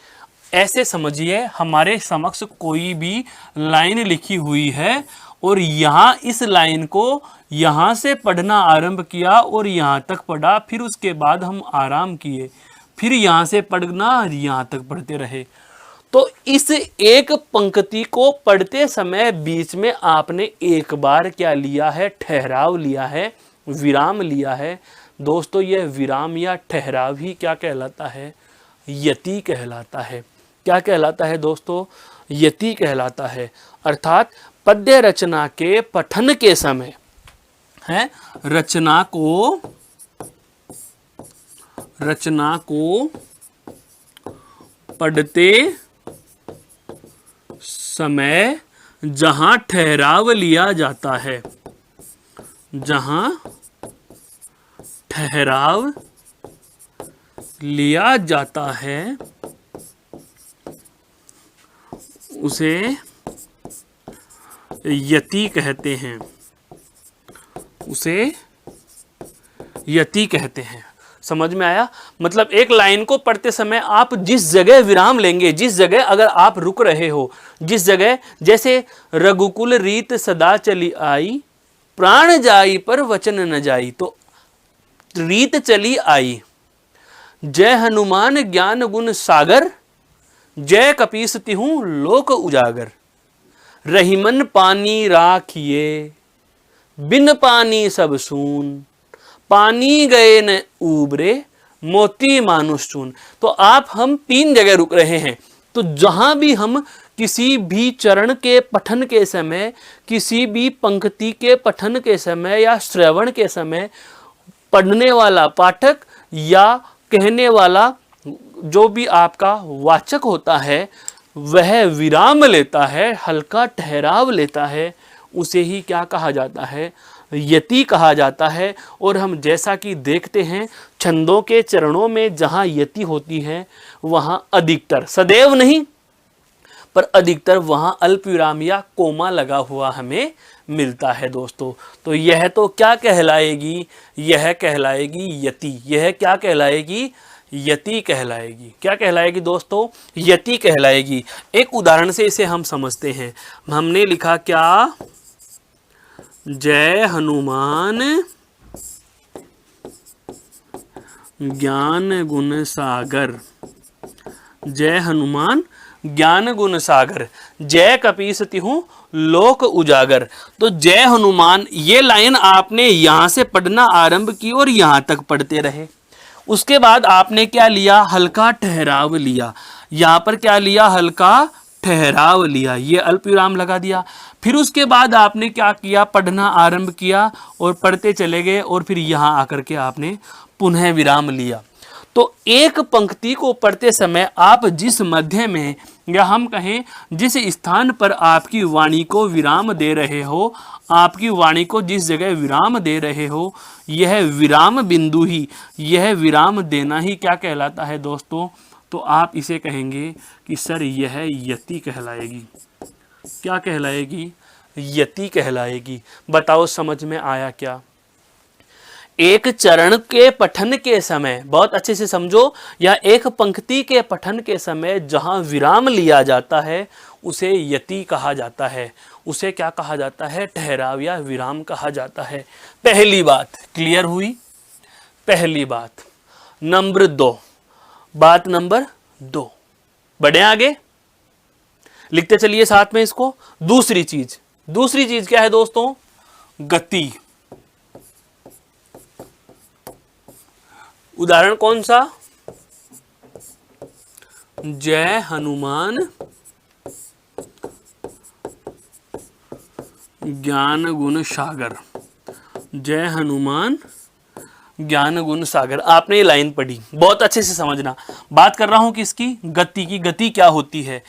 ऐसे समझिए हमारे समक्ष कोई भी लाइन लिखी हुई है और यहाँ इस लाइन को यहाँ से पढ़ना आरंभ किया और यहाँ तक पढ़ा, फिर उसके बाद हम आराम किए, फिर यहाँ से पढ़ना यहाँ तक पढ़ते रहे। तो इस एक पंक्ति को पढ़ते समय बीच में आपने एक बार क्या लिया है, ठहराव लिया है, विराम लिया है। दोस्तों यह विराम या ठहराव ही क्या कहलाता है, यति कहलाता है। क्या कहलाता है दोस्तों, यति कहलाता है। अर्थात पद्य रचना के पठन के समय है, रचना को पढ़ते समय जहां ठहराव लिया जाता है, जहां ठहराव लिया जाता है उसे यति कहते हैं, उसे यति कहते हैं। समझ में आया? मतलब एक लाइन को पढ़ते समय आप जिस जगह विराम लेंगे, जिस जगह अगर आप रुक रहे हो, जिस जगह, जैसे रघुकुल रीत सदा चली आई, प्राण जाई पर वचन न जाई, तो रीत चली आई। जय हनुमान ज्ञान गुण सागर, जय कपीस तिहु लोक उजागर। रहीमन पानी राखिए, बिन पानी सब सून, पानी गए न उबरे, मोती मानुष चून। तो हम 3 जगह रुक रहे हैं। तो जहां भी हम किसी भी चरण के पठन के समय, किसी भी पंक्ति के पठन के समय या श्रवण के समय पढ़ने वाला पाठक या कहने वाला जो भी आपका वाचक होता है वह विराम लेता है, हल्का ठहराव लेता है, उसे ही क्या कहा जाता है, यति कहा जाता है। और हम जैसा कि देखते हैं छंदों के चरणों में जहाँ यति होती है वहाँ अधिकतर, सदैव नहीं पर अधिकतर वहाँ अल्प विराम या कोमा लगा हुआ हमें मिलता है दोस्तों। तो यह तो क्या कहलाएगी, यह कहलाएगी यति। यह क्या कहलाएगी, यति कहलाएगी। क्या कहलाएगी दोस्तों, यति कहलाएगी। एक उदाहरण से इसे हम समझते हैं। हमने लिखा क्या, जय हनुमान ज्ञान गुण सागर, जय हनुमान ज्ञान गुण सागर, जय कपीस तिहु लोक उजागर। तो जय हनुमान, ये लाइन आपने यहां से पढ़ना आरंभ की और यहां तक पढ़ते रहे। उसके बाद आपने क्या लिया, हल्का ठहराव लिया। यहां पर क्या लिया, हल्का ठहराव लिया, ये अल्प विराम लगा दिया। फिर उसके बाद आपने क्या किया, पढ़ना आरंभ किया और पढ़ते चले गए और फिर यहां आकर के आपने पुनः विराम लिया। तो एक पंक्ति को पढ़ते समय आप जिस मध्य में या हम कहें जिस स्थान पर आपकी वाणी को विराम दे रहे हो, आपकी वाणी को जिस जगह विराम दे रहे हो, यह विराम बिंदु ही, यह विराम देना ही क्या कहलाता है दोस्तों। तो आप इसे कहेंगे कि सर यह यति कहलाएगी। क्या कहलाएगी, यति कहलाएगी। बताओ समझ में आया क्या। एक चरण के पठन के समय, बहुत अच्छे से समझो, या एक पंक्ति के पठन के समय जहां विराम लिया जाता है उसे यति कहा जाता है। उसे क्या कहा जाता है, ठहराव या विराम कहा जाता है। पहली बात क्लियर हुई, पहली बात। नंबर 2, बात नंबर 2, बढ़े आगे, लिखते चलिए साथ में इसको। दूसरी चीज क्या है दोस्तों, गति। उदाहरण कौन सा, जय हनुमान ज्ञान गुण सागर, जय हनुमान ज्ञान गुण सागर। आपने ये लाइन पढ़ी, बहुत अच्छे से समझना। बात कर रहा हूं किसकी, गति की। गति क्या होती है,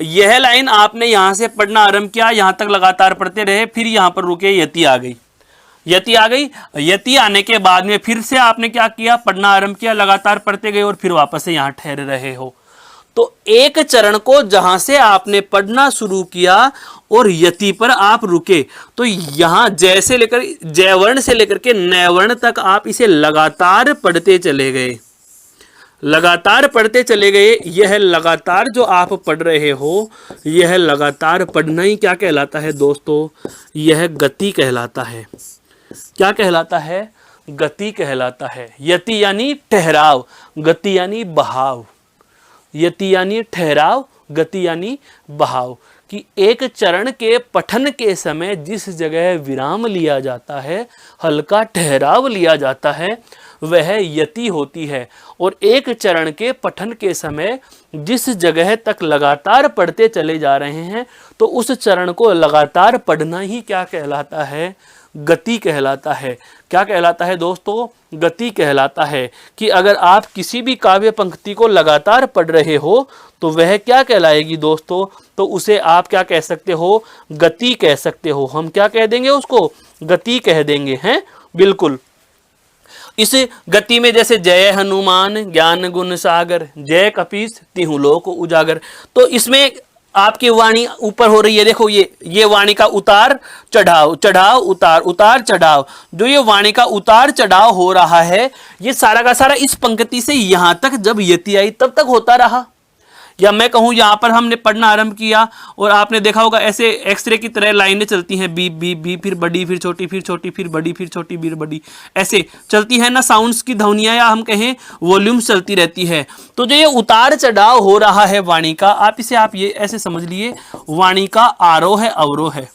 यह लाइन आपने यहां से पढ़ना आरंभ किया, यहां तक लगातार पढ़ते रहे, फिर यहां पर रुके, यति आ गई। यति आ गई। यति आने के बाद में फिर से आपने क्या किया, पढ़ना आरंभ किया, लगातार पढ़ते गए और फिर वापस से यहां ठहरे रहे हो। तो एक चरण को जहां से आपने पढ़ना शुरू किया और यति पर आप रुके, तो यहां जय से लेकर, जय वर्ण से लेकर के नय वर्ण तक आप इसे लगातार पढ़ते चले गए, लगातार पढ़ते चले गए। यह लगातार जो आप पढ़ रहे हो, यह लगातार पढ़ना ही क्या कहलाता है दोस्तों, यह गति कहलाता है। क्या कहलाता है, गति कहलाता है। यति यानी ठहराव, गति यानी बहाव। यति यानी ठहराव, गति यानी बहाव। कि एक चरण के पठन के समय जिस जगह विराम लिया जाता है, हल्का ठहराव लिया जाता है, वह यति होती है। और एक चरण के पठन के समय जिस जगह तक लगातार पढ़ते चले जा रहे हैं, तो उस चरण को लगातार पढ़ना ही क्या कहलाता है, गति कहलाता है। क्या कहलाता है दोस्तों, गति कहलाता है। कि अगर आप किसी भी काव्य पंक्ति को लगातार पढ़ रहे हो तो वह क्या कहलाएगी दोस्तों, तो उसे आप क्या कह सकते हो, गति कह सकते हो। हम क्या कह देंगे उसको, गति कह देंगे, हैं बिल्कुल। इस गति में जैसे जय हनुमान ज्ञान गुण सागर, जय कपीस तिहु लोक उजागर, तो इसमें आपकी वाणी ऊपर हो रही है। देखो ये वाणी का उतार चढ़ाव, चढ़ाव उतार, उतार चढ़ाव। जो ये वाणी का उतार चढ़ाव हो रहा है, ये सारा का सारा इस पंक्ति से यहां तक जब यति आई तब तक होता रहा। या मैं कहूं यहां पर हमने पढ़ना आरंभ किया और आपने देखा होगा ऐसे एक्सरे की तरह लाइनें चलती हैं, बी बी बी, फिर बड़ी, फिर छोटी, फिर छोटी, फिर बड़ी, फिर छोटी, फिर बड़ी, ऐसे चलती है ना साउंड्स की ध्वनियां, या हम कहें वॉल्यूम चलती रहती है। तो जो ये उतार चढ़ाव हो रहा है वाणी का, आप इसे आप ये ऐसे समझ लिए, वाणी का आरोह है अवरोह है,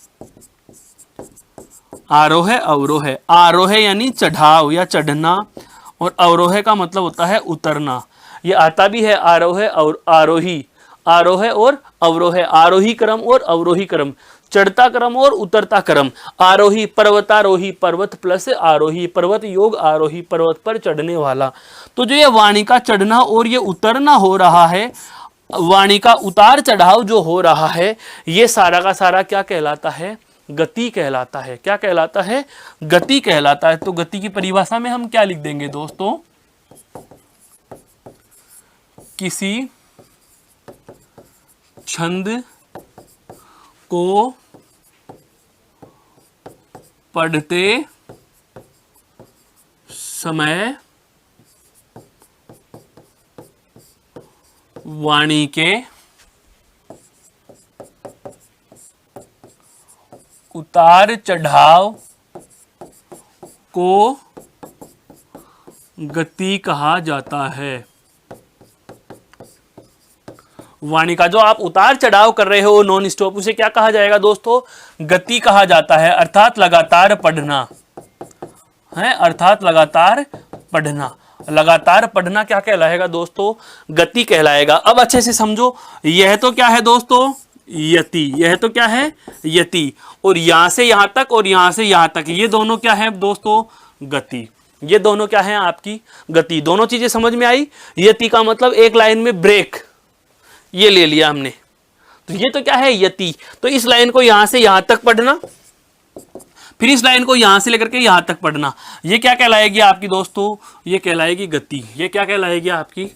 आरोह है अवरोह है। आरोह यानी चढ़ाव या चढ़ना, और अवरोह का मतलब होता है उतरना। ये आता भी है आरोह और आरोही, आरोह और अवरोह, आरोही क्रम और अवरोही क्रम। चढ़ता क्रम और उतरता क्रम। आरोही पर्वतारोही पर्वत प्लस आरोही पर्वत योग आरोही पर्वत पर चढ़ने वाला। तो जो ये वाणी का चढ़ना और ये उतरना हो रहा है, वाणी का उतार चढ़ाव जो हो रहा है, ये सारा का सारा क्या कहलाता है? गति कहलाता है। क्या कहलाता है? गति कहलाता है। तो गति की परिभाषा में हम क्या लिख देंगे दोस्तों? किसी छंद को पढ़ते समय वाणी के उतार चढ़ाव को गति कहा जाता है। वाणी का जो आप उतार चढ़ाव कर रहे हो नॉन स्टॉप, उसे क्या कहा जाएगा दोस्तों? गति कहा जाता है। अर्थात लगातार पढ़ना है, अर्थात लगातार पढ़ना। लगातार पढ़ना क्या कहलाएगा दोस्तों? गति कहलाएगा। अब अच्छे से समझो, यह तो क्या है दोस्तों? यति। यह तो क्या है? यति। और यहां से यहां तक और यहां से यहां तक, ये दोनों क्या है दोस्तों? गति। ये दोनों क्या है? आपकी गति। दोनों चीजें समझ में आई? यति का मतलब एक लाइन में ब्रेक, ये ले लिया हमने। तो ये तो क्या है? यति। तो इस लाइन को यहां से यहां तक पढ़ना, फिर इस लाइन को यहां से लेकर के यहां तक पढ़ना, ये क्या कहलाएगी आपकी दोस्तों? ये कहलाएगी गति। ये क्या कहलाएगी? आपकी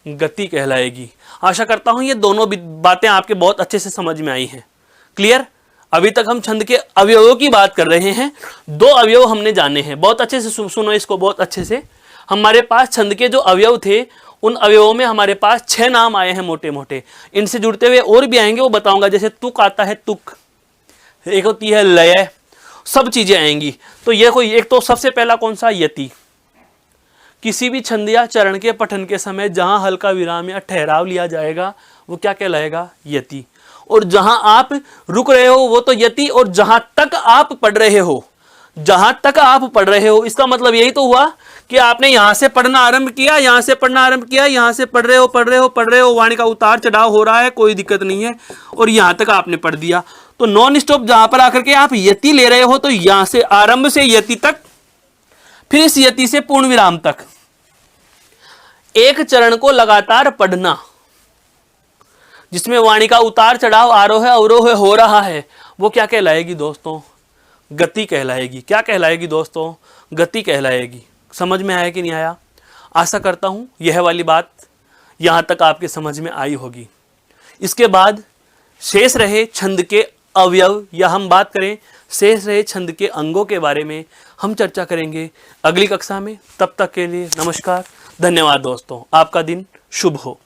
गति कहलाएगी। आशा करता हूं ये दोनों बातें आपके बहुत अच्छे से समझ में आई हैं। क्लियर? अभी तक हम छंद के अवयवों की बात कर रहे हैं। 2 अवयव हमने जाने हैं। बहुत अच्छे से सुनो इसको, बहुत अच्छे से। हमारे पास छंद के जो अवयव थे, उन अवयवों में हमारे पास 6 नाम आए हैं मोटे मोटे। इनसे जुड़ते हुए और भी आएंगे, वो बताऊंगा। जैसे तुक आता है, तुक। एक होती है लय, सब चीजें आएंगी। तो ये कोई एक, तो सबसे पहला कौन सा? यति। किसी भी छंद या चरण के पठन के समय जहां हल्का विराम या ठहराव लिया जाएगा, वो क्या कहलाएगा? यति। और जहां आप रुक रहे हो वो तो यति, और जहां तक आप पढ़ रहे हो, जहां तक आप पढ़ रहे हो, इसका मतलब यही तो हुआ कि आपने यहां से पढ़ना आरंभ किया, यहां से पढ़ना आरंभ किया, यहां से पढ़ रहे हो, वाणी का उतार चढ़ाव हो रहा है, कोई दिक्कत नहीं है, और यहां तक आपने पढ़ दिया। तो नॉन स्टॉप जहां पर आकर के आप यति ले रहे हो, तो यहां से आरंभ से यति तक, फिर इस यति से पूर्ण विराम तक एक चरण को लगातार पढ़ना, जिसमें वाणी का उतार चढ़ाव आरोह अवरोह हो रहा है, वो क्या कहलाएगी दोस्तों? गति कहलाएगी। क्या कहलाएगी दोस्तों? गति कहलाएगी। समझ में आया कि नहीं आया? आशा करता हूं यह वाली बात यहां तक आपके समझ में आई होगी। इसके बाद शेष रहे छंद के अवयव, या हम बात करें शेष रहे छंद के अंगों के बारे में हम चर्चा करेंगे अगली कक्षा में। तब तक के लिए नमस्कार, धन्यवाद दोस्तों। आपका दिन शुभ हो।